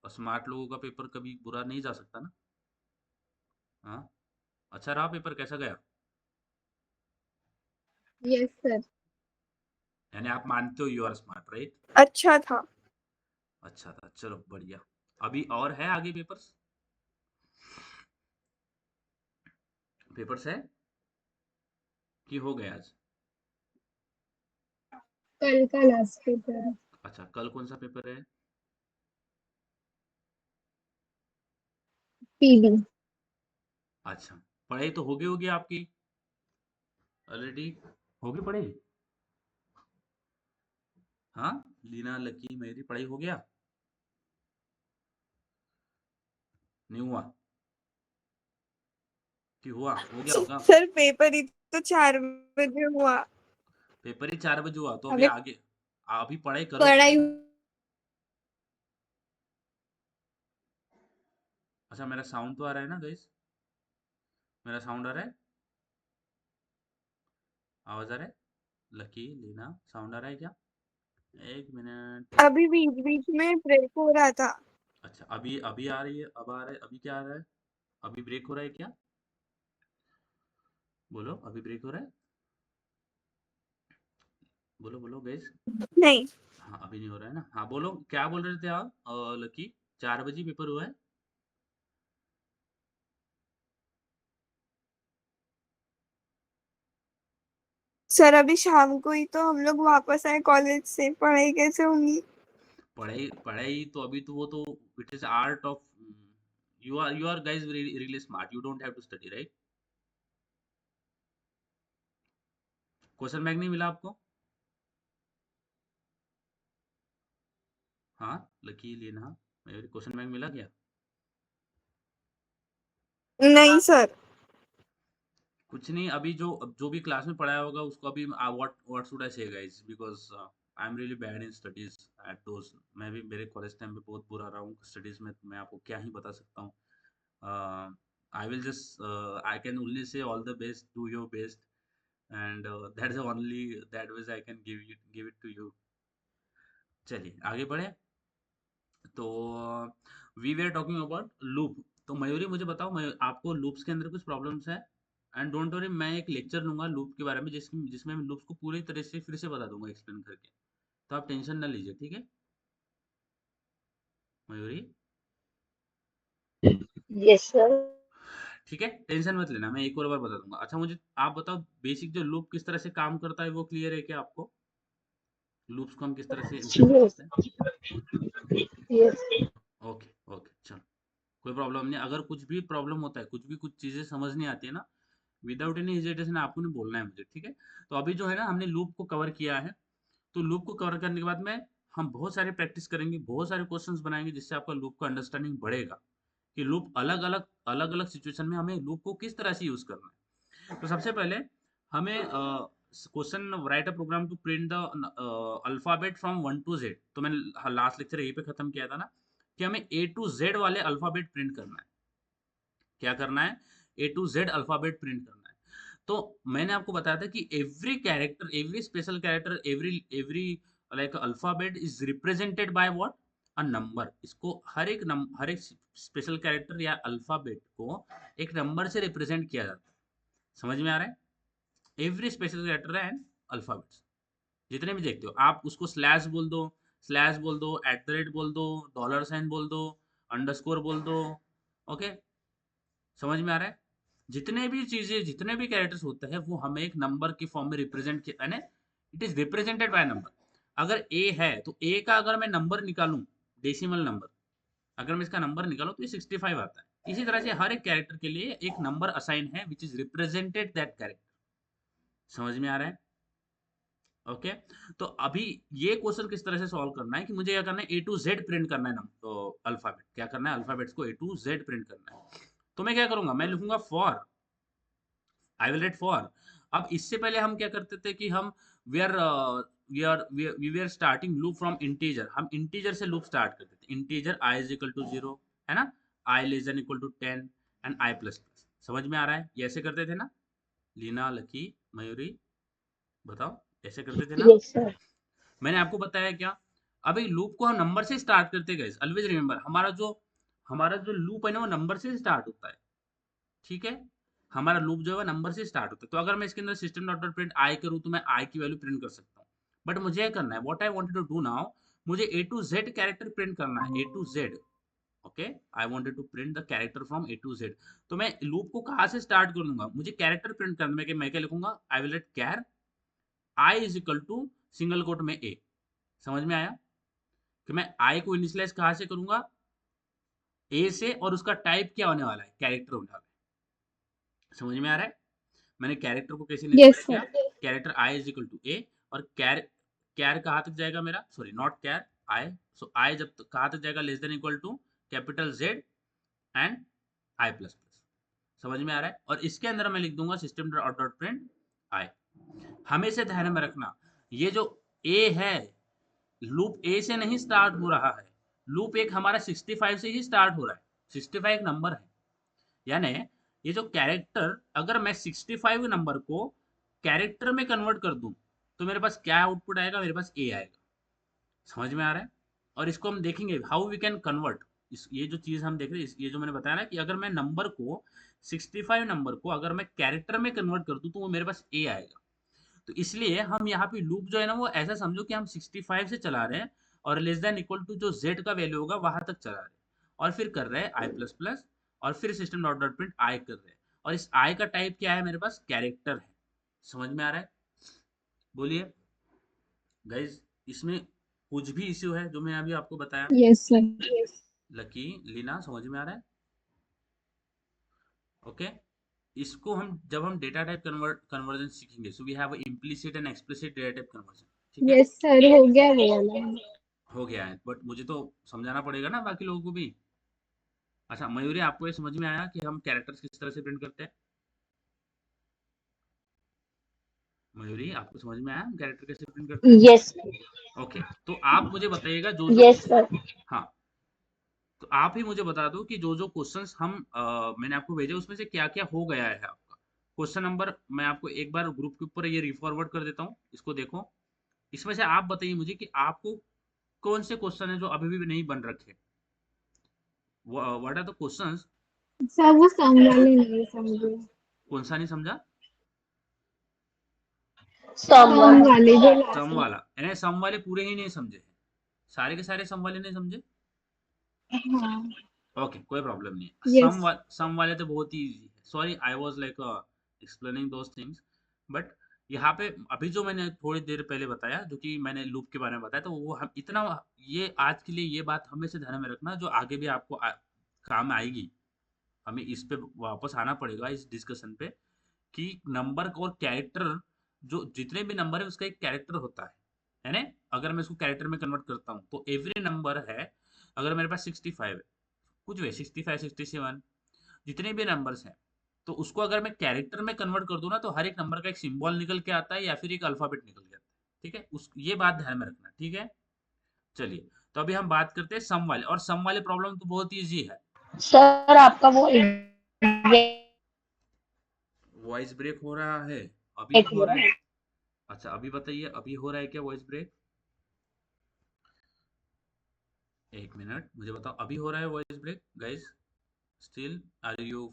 और स्मार्ट लोगों का पेपर कभी बुरा नहीं जा सकता ना। हाँ, अच्छा रहा पेपर, कैसा गया? Yes sir. यानी आप मानते हो यू आर स्मार्ट, राइट? अच्छा था। अच्छा था, चलो बढ़िया। अभी और है आगे पेपर्स? पेपर्स है कि हो गए आज? कल का लास्ट पेपर है। अच्छा, कल कौन सा पेपर है? पीबी। अच्छा, पढ़ाई तो होगी होगी आपकी ऑलरेडी, होगी पढ़ाई? हाँ, लीना लकी मेरी पढ़ाई हो गया? नहीं हुआ कि हुआ? हो गया होगा। सर पेपर ही तो 4 बजे हुआ। पेपर ही 4 बजे हुआ तो अभी अभी आगे अभी पढ़ाई करो तो पढ़ाई। सही। अच्छा, मेरा साउंड तो आ रहा है ना गाइस? मेरा साउंड आ रहा है? आवाज आ रहा है? लकी लीना साउंड आ रहा है क्या? एक मिनट। अभी बीच बीच में ब्रेक हो रहा था। अच्छा, अभी अभी आ रही है, अब आ रहा है, अभी क्या आ रहा है? अभी ब्रेक हो रहा है क्या? बोलो, अभी ब्रेक हो रहा है? बोलो बोलो गाइस। नहीं हाँ, अभी नहीं हो रहा है ना। हाँ बोलो, क्या बोल रहे थे आप? लकी, 4 बजे पेपर हुआ है? सर अभी शाम को ही तो हम लोग वापस आए कॉलेज से, पढ़ाई कैसे होंगी। पढ़ाई पढ़ाई तो अभी तो वो तो it is art of, you are guys really smart, you don't have to study, right? Question bank नहीं मिला आपको? हाँ, लकी लेना, मेरे क्वेश्चन बैंक मिला क्या? नहीं सर। कुछ नहीं, अभी जो जो भी क्लास में पढ़ाया होगा उसको अभी व्हाट शुड आई से guys, because I am really bad in studies at those. मैं भी मेरे कॉलेज टाइम पे बहुत बुरा रहा हूँ स्टडीज में, तो मैं आपको क्या ही बता सकता हूँ। I will just, I can only say all the best, do your best, and that is only that which I can give it to you. चलिए आगे बढ़े। तो we way are talking about loop. तो मयूरी मुझे बताओ, आपको loops के अंदर कुछ प्रॉब्लम्स है? एंड डोंट वरी, मैं एक लेक्चर लूंगा लूप के बारे में जिसमें मैं लूप्स को पूरी तरह से फिर से बता दूंगा एक्सप्लेन करके। तो आप टेंशन ना लीजिए, ठीक है मयूरी? Yes sir. ठीक है, टेंशन मत लेना, मैं एक और बार बता दूंगा। अच्छा मुझे आप बताओ, बेसिक जो लूप किस तरह से काम करता है वो क्लियर है क्या आपको? लूप्स को हम किस तरह से इम्प्लीमेंट यस करते हैं? यस। ओके ओके, चलो, कोई प्रॉब्लम नहीं। अगर कुछ भी प्रॉब्लम होता है, कुछ चीजें समझ नहीं आती है ना, विदाउट एनी हेजिटेशन आपको नहीं बोलना है मुझे, ठीक है? तो अभी जो है ना, हमने लूप को कवर किया है। तो लूप को कवर करने के बाद में हम बहुत सारे प्रैक्टिस करेंगे, बहुत सारे क्वेश्चंस बनाएंगे, जिससे आपका लूप का अंडरस्टैंडिंग बढ़ेगा कि लूप अलग अलग सिचुएशन में हमें लूप को किस तरह से यूज करना है। तो सबसे पहले हमें question, write a program to print the alphabet from 1 to Z। तो मैंने लास्ट लेक्चर यही पे खत्म किया था ना, कि हमें A to Z वाले अल्फाबेट प्रिंट करना है। क्या करना है? A to Z alphabet print करना है। तो मैंने आपको बताया था कि every character, every special character, every every like alphabet is represented by what? A number. इसको हर एक स्पेशल कैरेक्टर या अल्फाबेट को एक नंबर से रिप्रेजेंट किया जाता है। समझ में आ रहा है? Every special character and alphabets, जितने भी देखते हो आप, उसको स्लैश बोल दो, स्लैश बोल दो, एट द रेट बोल दो, डॉलर साइन बोल दो, अंडरस्कोर बोल दो। ओके, समझ में आ रहा है? जितने भी चीजें, जितने भी कैरेक्टर्स होते हैं वो हमें एक नंबर की फॉर्म में रिप्रेजेंट किया, यानी it is represented by number. अगर ए है तो ए का अगर मैं नंबर निकालूं, डेसिमल नंबर, अगर मैं इसका नंबर निकालूं तो ये 65 आता है। इसी तरह से हर एक कैरेक्टर के लिए एक नंबर असाइन है which is represented that character. समझ में आ रहा है? ओके। तो अभी ये क्वेश्चन किस तरह से सॉल्व करना है कि मुझे क्या करना है, A to Z प्रिंट करना है ना, तो अल्फाबेट क्या करना है, अल्फाबेट्स को A to Z प्रिंट करना है। तो मैं क्या करूंगा, मैं लिखूंगा for, I will write for. अब इससे पहले हम क्या करते थे कि हम we are we are starting loop from integer. हम इंटीजर से लूप स्टार्ट करते थे, integer i is equal to 0, है ना, i less than equal to 10 and i plus plus. समझ में आ रहा है? ये ऐसे करते थे ना, लीना लकी मयूरी, बताओ ऐसे करते थे ना? Yes sir. मैंने आपको बताया क्या, अभी लूप को हम नंबर से स्टार्ट करते गए, ऑलवेज रिमेंबर हमारा जो लूप है ना वो नंबर से स्टार्ट होता है, ठीक है। हमारा लूप जो है नंबर से स्टार्ट होता है। तो अगर मैं इसके अंदर सिस्टम डॉट प्रिंट आई करूँ तो मैं आई की वैल्यू प्रिंट कर सकता हूँ। बट मुझे क्या करना है, what I wanted to do now, मुझे A to Z character print करना है, A to Z. Okay, I wanted to print the character from A to Z. तो मैं लूप को कहाँ से स्टार्ट करूंगा, मुझे कैरेक्टर प्रिंट करना है। मैं क्या लिखूंगा, I will let char i is equal to single quote में ए। समझ में आया कि मैं आई को इनिशियलाइज कहाँ से करूंगा, ए से, और उसका टाइप क्या होने वाला है, कैरेक्टर होने वाला है। समझ में आ रहा है, मैंने कैरेक्टर को कैसे यस इनिशियलाइज किया, sir. Character I is equal to A, और कैर कैर कहाँ तक जाएगा मेरा, सॉरी नॉट कैर, आई। सो आई जब कहाँ तक जाएगा, less than equal to capital Z and i plus plus. समझ में आ रहा है। और इसके अंदर मैं लिख दूंगा system dot dot print I. हमेशा ध्यान में रखना, ये जो ए है, लूप ए से नहीं स्टार्ट हो रहा है, लूप एक हमारा 65 से ही स्टार्ट हो रहा है। 65 एक नंबर है, यानी ये जो कैरेक्टर, अगर मैं 65 नंबर को कैरेक्टर में कन्वर्ट कर दूं तो मेरे पास क्या आउटपुट आएगा, मेरे पास ए आएगा। समझ में आ रहा है। और इसको हम देखेंगे हाउ वी कैन कन्वर्ट। ये जो चीज हम देख रहे हैं, ये जो मैंने बताया ना कि अगर मैं नंबर को 65 नंबर को अगर मैं कैरेक्टर में कन्वर्ट कर दूं तो वो मेरे पास ए आएगा। तो इसलिए हम यहाँ पे लूप जो है ना वो ऐसा समझो कि हम 65 से चला रहे हैं, और लेस देन इक्वल टू जो z का वैल्यू होगा वहां तक चला रहे हैं, और फिर कर रहे हैं आई प्लस प्लस, और फिर system dot dot print I कर रहे हैं। और इस आई का टाइप क्या है, मेरे पास कैरेक्टर है। समझ में आ रहा है, बोलिए गाइज, इसमें कुछ भी इश्यू है जो मैं अभी आपको बताया। Yes sir. लकी, लीना, समझ में आ रहा है, ओके। इसको हम जब हम डेटा टाइप कन्वर्जन सीखेंगे, so we have implicit and explicit data type conversion, ठीक है। यस सर, हो गया वो वाला। हो गया है, बट मुझे तो समझाना पड़ेगा ना बाकी लोगों को भी। अच्छा मयूरी, आपको ये समझ में आया कि हम कैरेक्टर्स किस तरह से प्रिंट करते हैं। मयूरी, आपको समझ में आया हम कैरेक्टर कैसे प्रिंट करते हैं। Yes, ओके, तो आप मुझे बताइएगा जो जो yes, sir. हाँ, तो आप ही मुझे बता दो कि जो जो क्वेश्चंस हम मैंने आपको भेजे उसमें से क्या क्या हो गया है आपका। क्वेश्चन नंबर मैं आपको एक बार ग्रुप के ऊपर ये रिफॉरवर्ड कर देता हूँ, इसको देखो। इसमें से आप बताइए मुझे कि आपको कौन से क्वेश्चन है जो अभी भी नहीं बन रखे। What are the questions. Sir वो सम वाले नहीं समझे। कौन सा नहीं समझा, सम Someone. वाले जो सम लास्ट में। वाला, यानी सम वाले पूरे ही नहीं समझे, सारे के सारे सम वाले नहीं समझे। हाँ। ओके, कोई प्रॉब्लम नहीं है। यस। सम वाले तो बहुत ही इजी है। Sorry, I was like explaining those things, but यहाँ पे अभी जो मैंने थोड़ी देर पहले बताया, जो कि मैंने लूप के बारे में बताया, तो वो हम इतना, ये आज के लिए ये बात हमेशा ध्यान में रखना, जो आगे भी आपको काम आएगी। हमें इस पे वापस आना पड़ेगा इस डिस्कशन पे, कि नंबर और कैरेक्टर, जो जितने भी नंबर है उसका एक कैरेक्टर होता है ना। अगर मैं इसको कैरेक्टर में कन्वर्ट करता हूँ तो एवरी नंबर है, अगर मेरे पास 65 है, कुछ भी 65 67 जितने भी नंबर्स हैं, तो उसको अगर मैं कैरेक्टर में कन्वर्ट कर दूं ना, तो हर एक नंबर का एक सिंबल निकल के आता है या फिर एक अल्फाबेट निकल के आता है, ठीक है। उस ये बात ध्यान में रखना, ठीक है। चलिए, तो अभी हम बात करते हैं सम वाले, और सम वाले प्रॉब्लम तो बहुत ईजी है। Sir, आपका वो वॉइस ब्रेक हो रहा है, अभी एक हो रहा है। मिनट. अच्छा अभी बताइए, अभी हो रहा है क्या वॉइस ब्रेक, एक मिनट मुझे बताओ, अभी हो रहा है voice break guys, still are you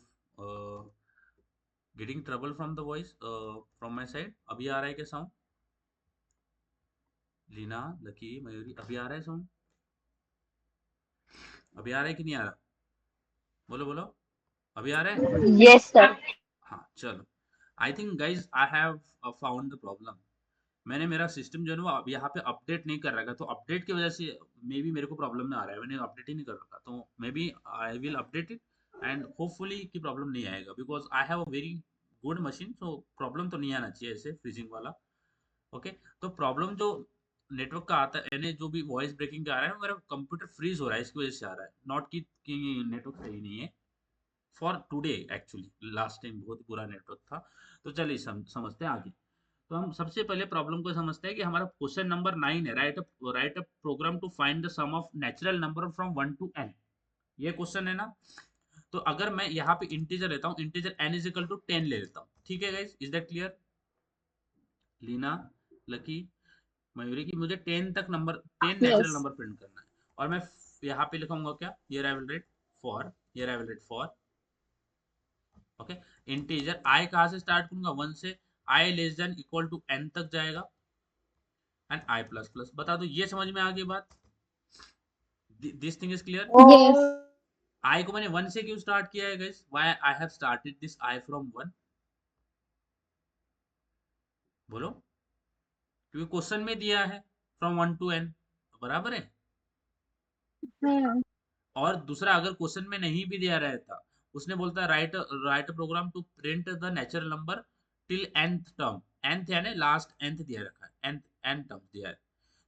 getting trouble from the voice from my side, अभी आ रहा है क्या साउंड। लीना, लकी, मयूरी, अभी आ रहा है साउंड, अभी आ रहा है कि नहीं आ रहा, बोलो बोलो, अभी आ रहा है। Yes, sir. हाँ चलो, I think guys I have found the problem. मैंने मेरा सिस्टम जो है ना वो अब यहाँ पे अपडेट नहीं कर रखा, तो अपडेट की वजह से मे बी मेरे को प्रॉब्लम ना आ रहा है, मैंने अपडेट ही नहीं कर रखा, तो maybe I will update it, and hopefully की प्रॉब्लम नहीं आएगा, because I have a very good machine, so problem तो नहीं आना चाहिए ऐसे फ्रीजिंग वाला। ओके, तो प्रॉब्लम जो नेटवर्क का आता है, यानी जो भी वॉइस ब्रेकिंग का आ रहा है, मेरा कंप्यूटर फ्रीज हो रहा है, इसकी वजह से आ रहा है, नॉट कि नेटवर्क सही नहीं है। For today actually, last time बहुत बुरा नेटवर्क था। तो चलिए समझते हैं आगे। तो हम सबसे पहले प्रॉब्लम को समझते हैं कि हमारा क्वेश्चन नंबर 9 है, write a program to find the sum of natural number from 1 to n। ये क्वेश्चन है ना। तो अगर मैं यहाँ पे इंटीजर लेता हूँ, integer n is equal to 10 ले लेता हूँ, ठीक है guys, is that clear. Leena, Lucky, Mayuri की मुझे 10 तक number 10 natural Yes. Number print करना है और मैं यहाँ पे लिखूंगा क्या, here I will write for, here I will write for, okay, integer I कहाँ से स्टार्ट करूंगा, 1 से, I less than equal to n तक जाएगा एंड आई प्लस प्लस। बता दो ये समझ में आ गई बात, this thing is clear. Yes. आई को मैंने 1 से क्यों स्टार्ट किया है guys, why I have started this I from 1, बोलो, क्योंकि क्वेश्चन में दिया है फ्रॉम 1 टू n, बराबर है। Hmm. और दूसरा अगर क्वेश्चन में नहीं भी दिया रहता, उसने बोलता write write program to print the natural number till nth term, nth यानी लास्ट nth दिया रखा है, n टर्म दिया है,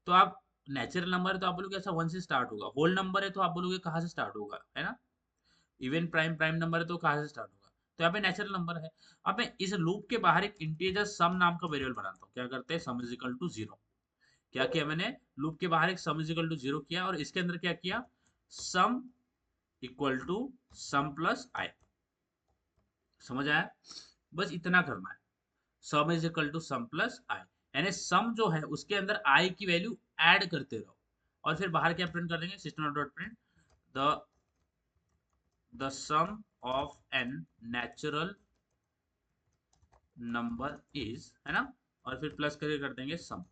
तो आप नेचुरल नंबर है तो आप बोलोगे ऐसा 1 से स्टार्ट होगा, होल नंबर है तो आप बोलोगे कहाँ से स्टार्ट होगा, है ना, इवन प्राइम प्राइम नंबर है तो कहाँ से स्टार्ट होगा, तो यहाँ पे नेचुरल नंबर है। अब मैं इस लूप के बाहर एक इंटीजर सम नाम का वेरिएबल बनाता हूँ, क्या करते हैं, सम इज इक्वल टू 0, क्या किया मैंने, लूप के बाहर एक सम इज इक्वल टू 0 किया और इसके अंदर क्या किया, sum equal to sum plus I, समझ आया, बस इतना करना है, sum is equal to sum plus I, यानी सम जो है उसके अंदर आई की वैल्यू ऐड करते रहो और फिर बाहर क्या प्रिंट कर देंगे, system dot print the sum of n natural number is, है ना, और फिर प्लस करके कर देंगे सम।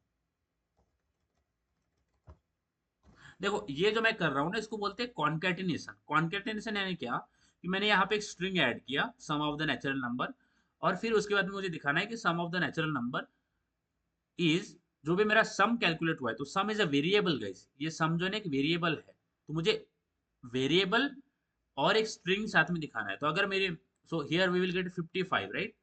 देखो ये जो मैं कर रहा हूँ ना इसको बोलते हैं कॉन्केटिनेशन। कॉन्केटिनेशन यानी क्या, कि मैंने यहाँ पे एक स्ट्रिंग ऐड किया sum of the natural number और फिर उसके बाद में मुझे दिखाना है कि sum of the natural number is, जो भी मेरा सम कैलकुलेट हुआ है, तो sum is a variable guys, ये सम जो है ना एक वेरिएबल है, तो मुझे वेरिएबल और एक स्ट्रिंग साथ में दिखाना है। तो अगर मेरे, so here we will get 55 right,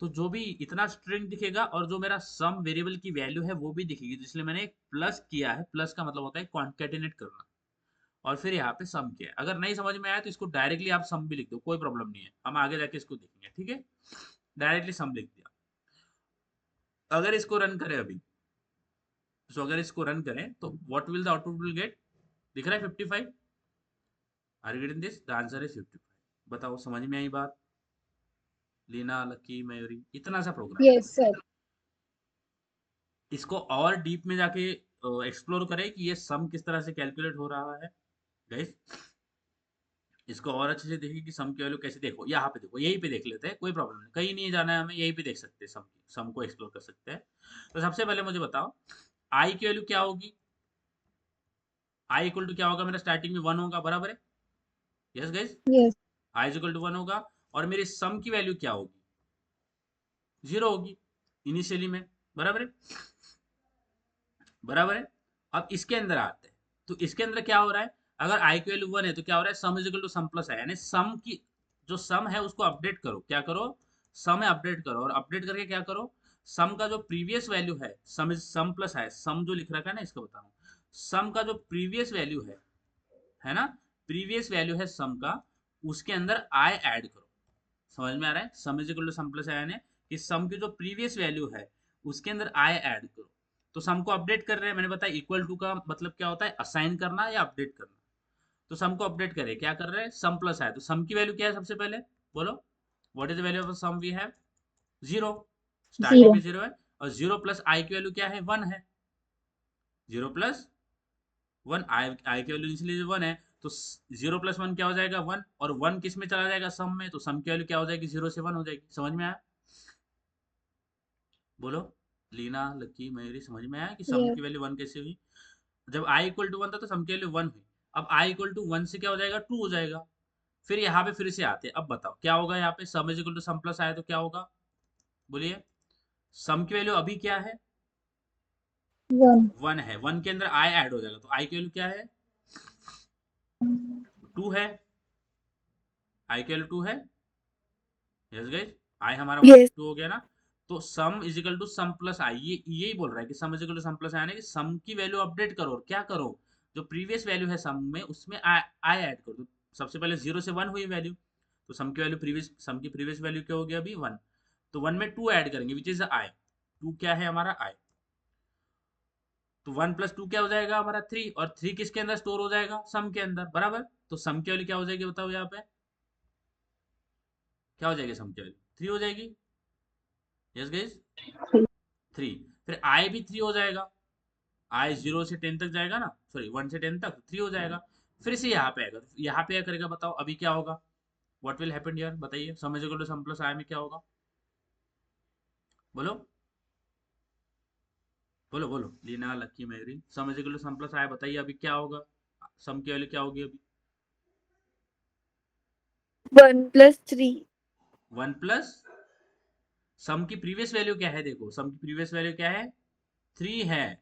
तो जो भी इतना स्ट्रिंग दिखेगा और जो मेरा सम वेरिएबल की वैल्यू है वो भी दिखेगी, तो इसलिए मैंने एक प्लस किया है, प्लस का मतलब होता है कॉन्केटिनेट करना, और फिर यहाँ पे सम किया है। अगर नहीं समझ में आया तो इसको डायरेक्टली आप सम भी लिख दो, कोई प्रॉब्लम नहीं है, हम आगे जाके इसको देखेंगे, ठीक है, डायरेक्टली सम लिख दिया। अगर इसको रन करें अभी, तो अगर इसको रन करें तो what will the output will get, दिख रहा है 55, are you getting this, the answer is 55। बताओ समझ में आई बात, लीना, लकी, मयूरी, इतना सा प्रोग्राम। Yes, sir. इसको और डीप में जाके एक्सप्लोर करें कि ये सम किस तरह से कैलकुलेट हो रहा है गाइस, इसको और अच्छे से देखिए कि सम की वैल्यू कैसे, देखो यहाँ पे देखो, यहीं पे देख लेते हैं, कोई प्रॉब्लम नहीं, कहीं नहीं जाना है हमें, यहीं पे देख सकते हैं सम की, सम को एक्सप्लोर कर सकते हैं। तो सबसे पहले मुझे बताओ आई की वैल्यू क्या होगी, आई इक्वल टू क्या होगा, मेरा स्टार्टिंग में 1 होगा, बराबर है, yes guys, Yes. I is equal to 1 होगा, और मेरी सम की वैल्यू क्या होगी, 0 होगी इनिशियली में, बराबर है, बराबर है। अब इसके अंदर आते हैं, तो इसके अंदर क्या हो रहा है, अगर आई की वैल्यू 1 है तो क्या हो रहा है, sum is equal to sum plus है, यानी सम की जो सम है उसको अपडेट करो, क्या करो, सम है अपडेट करो, और अपडेट करके क्या करो, सम का जो प्रीवियस वैल्यू है, सम इज सम प्लस है, सम जो लिख रखा है ना इसको बता रहा हूँ, सम का जो प्रीवियस वैल्यू है ना, प्रीवियस वैल्यू है सम का, उसके अंदर आई ऐड करो, समझ में आ रहा है, sum is equal to sum plus I, कि सम की जो प्रीवियस वैल्यू है उसके अंदर आई ऐड करो, तो सम को अपडेट कर रहे हैं, मैंने बताया इक्वल टू का मतलब क्या होता है, असाइन करना या अपडेट करना, तो सम को अपडेट करें, क्या कर रहे हैं, सम प्लस आया, तो सम की वैल्यू क्या है सबसे पहले, बोलो, what is the value of sum we have, 0, starting में Zero. 0 है, और 0 प्लस आई की वैल्यू क्या है, 1 है, 0 प्लस 1, आई की वैल्यू इसलिए 1 है, तो 0 प्लस 1 क्या हो जाएगा, 1, और 1 किस में चला जाएगा, सम में, तो सम की वैल्यू क्या हो जाएगी, 0 से 1 हो जाएगी, समझ में आया, बोलो, लीना, लकी, मयूरी, समझ में आया कि सम Yes. की वैल्यू 1 कैसे हुई, जब आई इक्वल टू 1 था तो सम की वैल्यू 1 हुई, अब आई इक्वल टू 1 से क्या हो जाएगा, 2 हो जाएगा, फिर यहाँ पे फिर से आते हैं, अब बताओ क्या होगा, यहाँ पे sum is equal to sum plus आया तो क्या होगा, बोलिए, सम की वैल्यू अभी क्या है, One. 1 है, 1 के अंदर आई ऐड हो जाएगा, तो आई की वैल्यू क्या है, 2 है, आई की वैल्यू 2 है, यस गाइस, आई हमारा यस 2 हो गया ना, तो sum is equal to sum plus I, ये यही बोल रहा है कि sum is equal to sum plus I, कि सम की वैल्यू अपडेट करो, और क्या करो, जो प्रीवियस वैल्यू है सम में उसमें आई ऐड करो, तो सबसे पहले 0 से 1 हुई वैल्यू, तो सम की वैल्यू प्रीवियस, सम की प्रीवियस वैल्यू क्या हो गया अभी, 1, तो 1 में 2 ऐड करेंगे विच इज आई, 2 क्या है हमारा आई, तो 1 प्लस 2 क्या हो जाएगा हमारा 3, और 3 किसके अंदर स्टोर हो जाएगा, सम के अंदर, बराबर, तो सम की वैल्यू क्या हो जाएगी बताओ, यहाँ पे क्या हो जाएगी, सम की वैल्यू 3 हो जाएगी, यस गाइस, 3, फिर आई भी 3 हो जाएगा, आई 0 से 10 तक जाएगा ना, सॉरी 1 से 10 तक 3 हो जाएगा। फिर से यहाँ पे आएगा, यहाँ पे क्या करेगा बताओ, अभी क्या होगा, व्हाट विल हैपन यार, बताइए। Sum is equal to sum plus I में क्या होगा, बोलो बोलो बोलो, लीना लक्की मेरी, sum is equal to sum plus I, बताइए अभी क्या होगा, सम की वैल्यू क्या होगी अभी, 1+3। 1 प्लस सम की प्रीवियस वैल्यू क्या है, देखो सम की प्रीवियस वैल्यू क्या है, 3 है।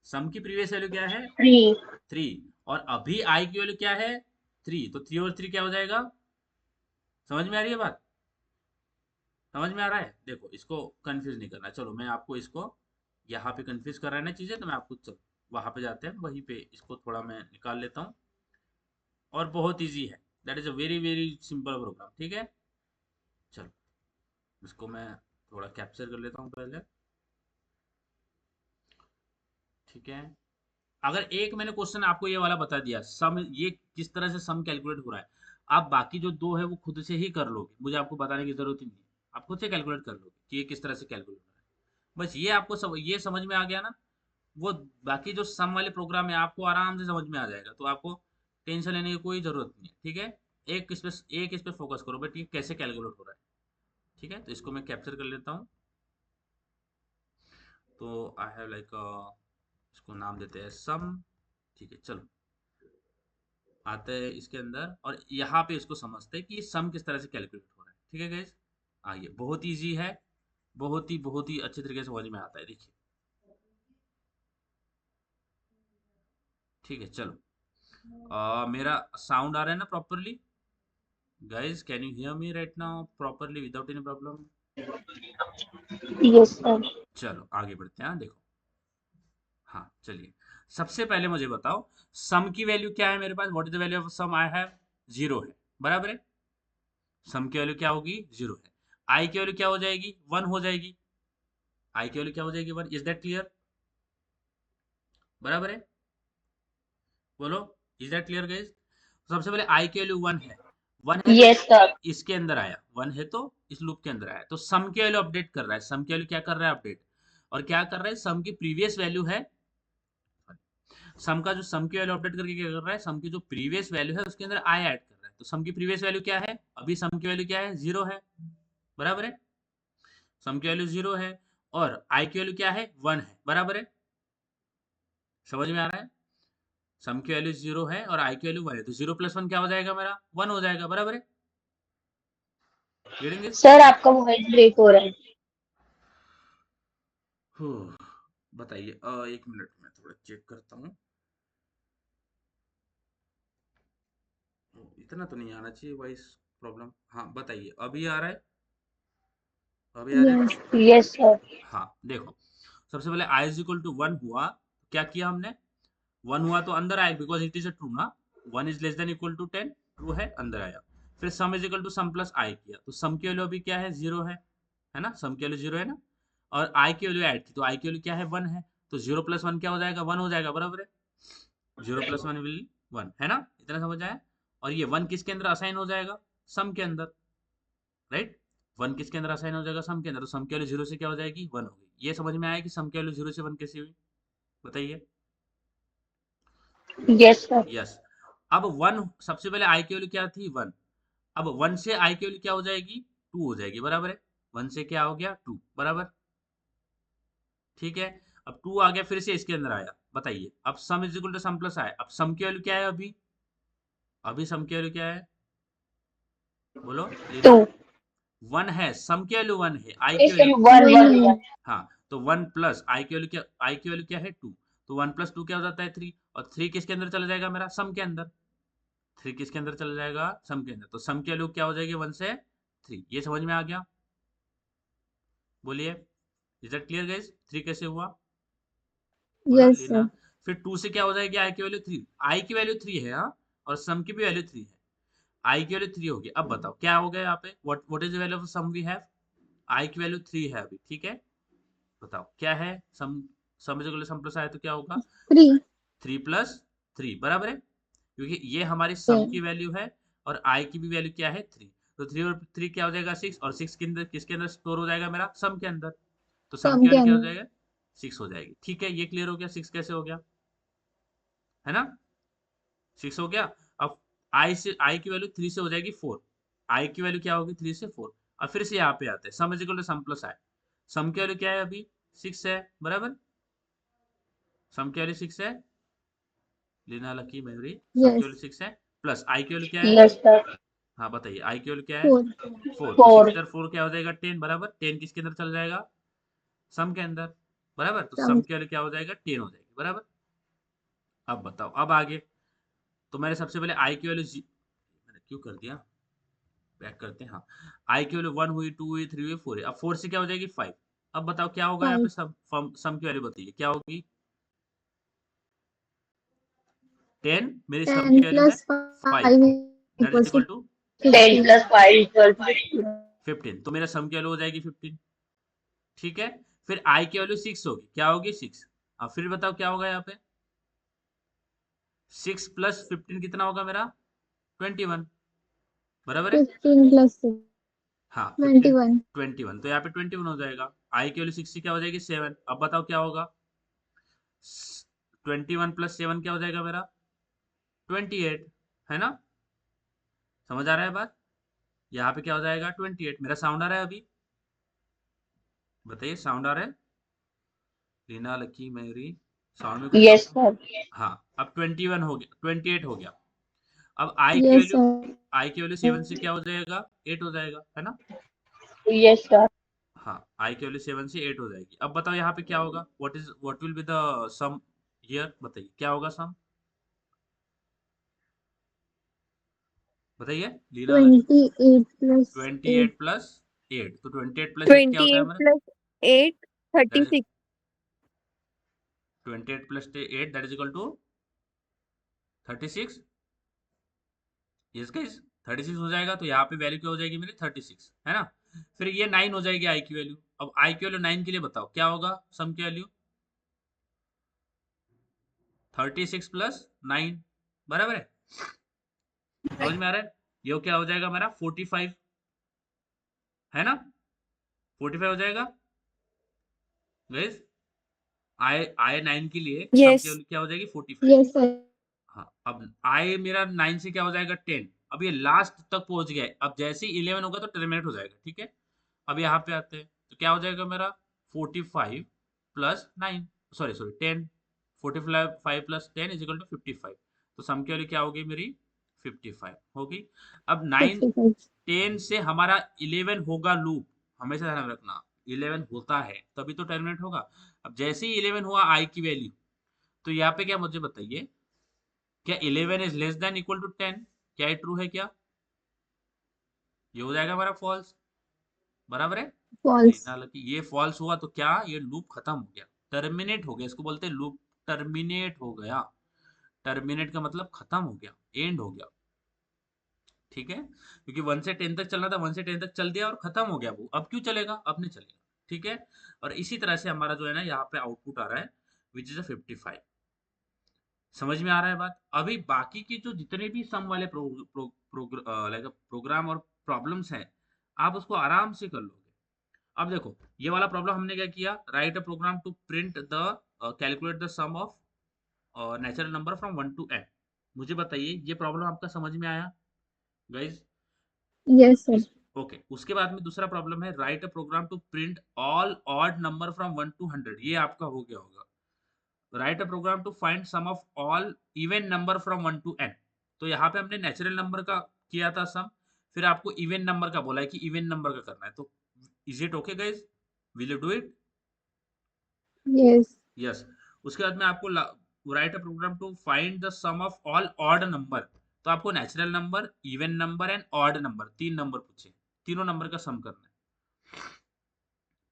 सम की प्रीवियस वैल्यू क्या है, 3 3। और अभी आई की वैल्यू क्या है, 3, तो 3 और 3 क्या हो जाएगा, समझ में आ रही है बात, समझ में आ रहा है। देखो इसको कंफ्यूज नहीं करना, चलो मैं आपको इसको, यहाँ पे कंफ्यूज कर रहा है ना चीजें, तो मैं आपको, चलो वहां पे जाते हैं, वहीं पे इसको थोड़ा मैं निकाल लेता हूँ। और बहुत इजी है, that is a very very simple program, ठीक है। चलो इसको मैं थोड़ा कैप्चर कर लेता हूँ पहले, ठीक है। अगर एक मैंने क्वेश्चन आपको ये वाला बता दिया, सम ये किस तरह से सम कैलकुलेट हो रहा है, आप बाकी जो दो है वो खुद से ही कर लोगे, मुझे आपको बताने की जरूरत ही नहीं है, आप खुद से कैलकुलेट कर लोगे कि ये किस तरह से कैलकुलेट हो रहा है। बस ये आपको ये समझ में आ गया ना, वो बाकी जो सम वाले प्रोग्राम है आपको आराम से समझ में आ जाएगा, तो आपको टेंशन लेने की कोई जरूरत नहीं है, ठीक है। एक इस पे फोकस करो बेटा, ये कैसे कैलकुलेट हो रहा है, ठीक है। तो इसको मैं कैप्चर कर लेता हूँ, तो आई हैव लाइक, इसको नाम देते हैं सम, ठीक है। चलो आते हैं इसके अंदर, और यहाँ पे इसको समझते हैं कि ये सम किस तरह से कैलकुलेट हो रहा है, ठीक है गाइस। आइए, बहुत इजी है, बहुत ही अच्छे तरीके से समझ में आता है, देखिए, ठीक है। चलो मेरा साउंड आ रहा है ना properly, guys can you hear me right now properly without any problem. Yes sir. चलो आगे बढ़ते हैं, देखो, हाँ चलिए, सबसे पहले मुझे बताओ, सम की वैल्यू क्या है मेरे पास, what is the value of sum, I have 0 है, बराबर है। सम की वैल्यू क्या होगी, 0 है। आई की वैल्यू क्या हो जाएगी, 1 हो जाएगी, आई की वैल्यू क्या हो जाएगी, 1, इज दैट क्लियर, बराबर है, बोलो, इज दैट क्लियर गाइस। सबसे पहले आई की वैल्यू 1 है, 1 है तो यस सर। इसके अंदर आया, 1 है तो इस लूप के अंदर आया, तो सम की वैल्यू अपडेट कर रहा है, सम की वैल्यू क्या कर रहा है, अपडेट। और क्या कर रहा है, सम की प्रीवियस वैल्यू है, सम का जो सम की वैल्यू अपडेट करके क्या कर रहा है, सम की जो प्रीवियस वैल्यू है उसके अंदर आई ऐड कर रहा है, तो सम की प्रीवियस वैल्यू क्या है, अभी सम की वैल्यू क्या है, 0 है, बराबर है। सम की वैल्यू 0 है, और आई की वैल्यू क्या है, 1 है, बराबर है, समझ में आ रहा है। सम की वैल्यू 0 है और आई की वैल्यू 1 है, तो 0 प्लस 1 क्या हो जाएगा मेरा, 1 हो जाएगा, बराबर है, गेटिंग दिस। सर आपका वॉइस ब्रेक हो रहा है। बताइए, 1 मिनट में थोड़ा चेक करता हूँ, इतना तो नहीं आना चाहिए वॉइस प्रॉब्लम, हाँ बताइए, अभी आ रहा है, अभी आ रहा है यस ना। Yes sir. हाँ देखो, सबसे पहले आई इज इक्वल टू 1 हुआ, क्या किया हमने, 1 हुआ तो अंदर आया, because it is a true ना, 1 is less than equal to 10, true है, अंदर आया। फिर sum is equal to sum plus I किया, तो सम की वैल्यू अभी क्या है, 0 है ना, सम की वैल्यू 0 है ना, और आई की वैल्यू ऐड की, तो आई की वैल्यू क्या है, 1 है, तो 0 प्लस 1 क्या हो जाएगा, 1 हो जाएगा, बराबर है, 0 प्लस 1 विल 1, है ना, इतना समझ आया। और ये 1 किसके अंदर असाइन हो जाएगा, सम के अंदर, राइट। 1 किसके अंदर असाइन हो जाएगा, सम के अंदर, तो सम की वैल्यू 0 से क्या हो जाएगी, 1 हो गई। ये समझ में आया कि सम की वैल्यू 0 से 1 कैसे हुई, बताइए। Yes sir. यस। अब 1, सबसे पहले आई की वैल्यू क्या थी, 1, अब 1 से आई की वैल्यू क्या हो जाएगी, 2 हो जाएगी, बराबर है, 1 से क्या हो गया, 2, बराबर, ठीक है। अब 2 आ गया, फिर से इसके अंदर आया, बताइए, अब sum is equal to sum plus आया, अब सम की वैल्यू क्या है, अभी सम की वैल्यू क्या है, बोलो लीना, 2 1 है, सम की वैल्यू 1 है, आई की यस वैल्यू, सर 1 1 1। हाँ, तो 1 प्लस आई की वैल्यू क्या, आई की वैल्यू क्या है, 2, तो 1 प्लस 2 क्या हो जाता है, 3, और 3 किसके अंदर चला जाएगा मेरा, सम के अंदर, 3 किसके अंदर चला जाएगा, सम के अंदर, तो सम की वैल्यू क्या हो जाएगी, 1 से 3, ये समझ में आ गया, बोलिए, इज दैट क्लियर गाइस, 3 कैसे हुआ, बोलो यस लीना। सर। फिर 2 से क्या हो जाएगी, आई की वैल्यू 3, आई की वैल्यू 3 है, हाँ, और सम की भी वैल्यू 3 है, आई की वैल्यू 3 होगी। अब बताओ क्या हो गया यहाँ पे, what is the value of sum we have, I की वैल्यू 3 है अभी, ठीक है, बताओ क्या है, sum, sum is equal to sum plus I तो क्या होगा, 3। 3 प्लस 3, बराबर है, क्योंकि ये हमारी सम यस की वैल्यू है, और आई की भी वैल्यू क्या है, 3, तो 3 और 3 क्या हो जाएगा, 6, और 6 के अंदर किसके अंदर स्टोर हो जाएगा मेरा, सम के अंदर, तो सम सम की के वैल्यू क्या हो अंदर जाएगा, 6 हो जाएगी। ठीक है, ये क्लियर हो गया 6 कैसे हो गया, है ना। 6 हो गया। अब आई की वैल्यू 3 से हो जाएगी 4। आई की वैल्यू क्या होगी 3 से 4। अब फिर से यहाँ पे आते हैं, sum is equal to sum plus I. Sum की वैल्यू क्या है अभी 6 है, बराबर। सम की वैल्यू 6 है, लीना लकी मयूरी, सम की Yes. वैल्यू 6 है, प्लस आई की वैल्यू क्या है। Yes, sir. हाँ बताइए, आई की वैल्यू क्या है 4. 4। तो 6 4. और 4 क्या हो जाएगा 10, बराबर। 10 किसके अंदर चल जाएगा, सम के अंदर, बराबर। तो सम Some. की वैल्यू क्या हो जाएगा 10 हो जाएगी, बराबर। अब बताओ, अब आगे। तो मैंने सबसे पहले आई की वैल्यू, मैंने क्यों कर दिया, बैक करते हैं। हाँ, आई की वैल्यू 1 हुई, 2 हुई, 3 हुई, 4 है। अब 4 से क्या हो जाएगी 5। अब बताओ क्या होगा यहाँ पे 5. सम की वैल्यू बताइए क्या होगी। 10 मेरी सम की 10 वैल्यू है plus 5, 5 that is equals equal to to 10 plus 5 equals to 15। तो मेरा सम की वैल्यू हो जाएगी 15। ठीक है, फिर आई की वैल्यू 6 होगी, क्या होगी 6। अब फिर बताओ क्या होगा यहाँ पे, 6 प्लस 15 कितना होगा मेरा 21, बराबर है। 15 plus 6. हाँ 15 21. 21, तो यहाँ पे 21 हो जाएगा। आई की वैल्यू 6 से क्या हो जाएगी 7। अब बताओ क्या होगा, 21 प्लस 7 क्या हो जाएगा मेरा 28, है ना। समझ आ रहा है बात, यहाँ पे क्या हो जाएगा 28। मेरा साउंड आ रहा है अभी, बताइए साउंड आ रहा है, रीना लकी मयूरी, साउंड में कोई Yes, प्रॉब्लम। sir. हाँ, अब 21 हो गया, 28 हो गया। अब Yes, sir. आई की वैल्यू 7 से क्या हो जाएगा 8 हो जाएगा, है ना। Yes, sir. हाँ, आई की वैल्यू 7 से 8 हो जाएगी। अब बताओ यहाँ पे क्या होगा, what will be the sum here, बताइए क्या होगा सम, बताइए लीना लकी। 28 plus 8. 28 प्लस 8, तो 28 प्लस 8 क्या होता है 28 हमारा, plus 8, that is 36. 28 plus 8 that is equal to 36। Yes guys, 36 हो जाएगा। तो यहाँ पे वैल्यू क्या हो जाएगी मेरी 36, है ना। फिर ये 9 हो जाएगी आई की वैल्यू। अब आई की वैल्यू 9 के लिए बताओ क्या होगा सम की वैल्यू, 36 प्लस 9, बराबर है। समझ में आ रहा है, ये क्या हो जाएगा मेरा 45, है ना। 45 हो जाएगा गाइस। आई आई 9 के लिए सम की Yes. वैल्यू क्या हो जाएगी 45। Yes, sir. हाँ, अब आई मेरा 9 से क्या हो जाएगा 10। अब ये लास्ट तक पहुंच गया है, अब जैसे ही 11 होगा तो टर्मिनेट हो जाएगा, ठीक है। अब यहाँ पे आते हैं, तो क्या हो जाएगा मेरा 45 plus 9, sorry sorry 10, 45 plus 10 is equal to 55। तो सम की वैल्यू क्या होगी मेरी 55 होगी। अब 9 55. 10 से हमारा 11 होगा लूप, हमेशा ध्यान रखना 11 होता है तभी तो टर्मिनेट होगा। अब जैसे ही 11 हुआ आई की वैल्यू, तो यहाँ पे क्या मुझे बताइए, क्या 11 is less than equal to 10, क्या ये ट्रू है क्या, ये हो जाएगा हमारा फॉल्स, बराबर है। False. हालांकि ये फॉल्स हुआ तो क्या, ये लूप खत्म हो गया, टर्मिनेट हो गया, इसको बोलते हैं लूप टर्मिनेट हो गया। टर्मिनेट का मतलब खत्म हो गया, एंड हो गया, ठीक है। क्योंकि 1 से 10 तक चलना था, 1 से 10 तक चल दिया और खत्म हो गया वो, अब क्यों चलेगा, अब नहीं चलेगा, ठीक है। और इसी तरह से हमारा जो है ना यहाँ पे आउटपुट आ रहा है विच इज अ 55। समझ में आ रहा है बात। अभी बाकी की जो जितने भी सम वाले प्रोग्राम और प्रॉब्लम्स हैं, आप उसको आराम से कर लोगे। अब देखो, ये वाला प्रॉब्लम हमने क्या किया, write a program to print the calculate the sum of natural number from 1 to n। मुझे बताइए ये प्रॉब्लम आपका समझ में आया गाइज। Yes, sir. इस ओके उसके बाद में दूसरा प्रॉब्लम है, write a program to print all odd number from 1 to 100। ये आपका हो गया होगा, write a program to find sum of all even number from 1 to n। तो यहाँ पे हमने नेचुरल नंबर का किया था सम, फिर आपको इवन नंबर का बोला है कि इवन नंबर का करना है। तो is it okay guys, will you do it, Yes. Yes. उसके बाद में आपको write a program to find the sum of all odd number. तो आपको natural number, even number and odd number, 3 number पूछे, तीनों नंबर का सम करना है।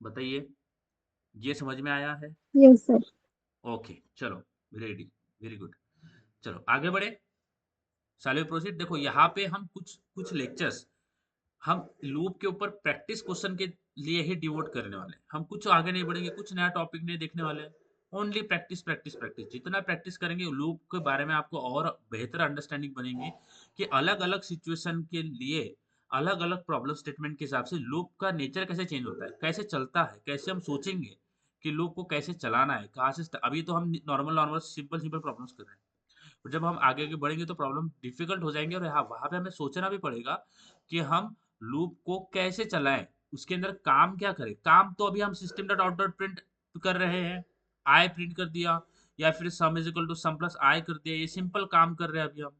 बताइए ये समझ में आया है, Yes, sir. ओके चलो, रेडी, वेरी गुड। चलो आगे बढ़े, साले प्रोसीड। देखो यहाँ पे हम कुछ कुछ लेक्चर्स हम लूप के ऊपर प्रैक्टिस क्वेश्चन के लिए ही डिवोट करने वाले हैं। हम कुछ आगे नहीं बढ़ेंगे, कुछ नया टॉपिक नहीं देखने वाले हैं। ओनली प्रैक्टिस प्रैक्टिस प्रैक्टिस, जितना प्रैक्टिस करेंगे लूप के बारे में आपको और बेहतर अंडरस्टैंडिंग बनेगी कि अलग अलग सिचुएशन के लिए अलग अलग प्रॉब्लम स्टेटमेंट के हिसाब से लूप का नेचर कैसे चेंज होता है, कैसे चलता है, कैसे हम सोचेंगे, कि लूप को कैसे चलाना है, कहाँ से अभी तो हम नॉर्मल सिंपल सिंपल प्रॉब्लम्स कर रहे हैं, और जब हम आगे आगे बढ़ेंगे तो प्रॉब्लम डिफिकल्ट हो जाएंगे, और यहाँ वहां पे हमें सोचना भी पड़ेगा कि हम लूप को कैसे चलाएं, उसके अंदर काम क्या करें। काम तो अभी हम system dot out dot print कर रहे हैं, आई प्रिंट कर दिया, या फिर sum is equal to sum plus I कर दिया, ये सिंपल काम कर रहे हैं अभी हम।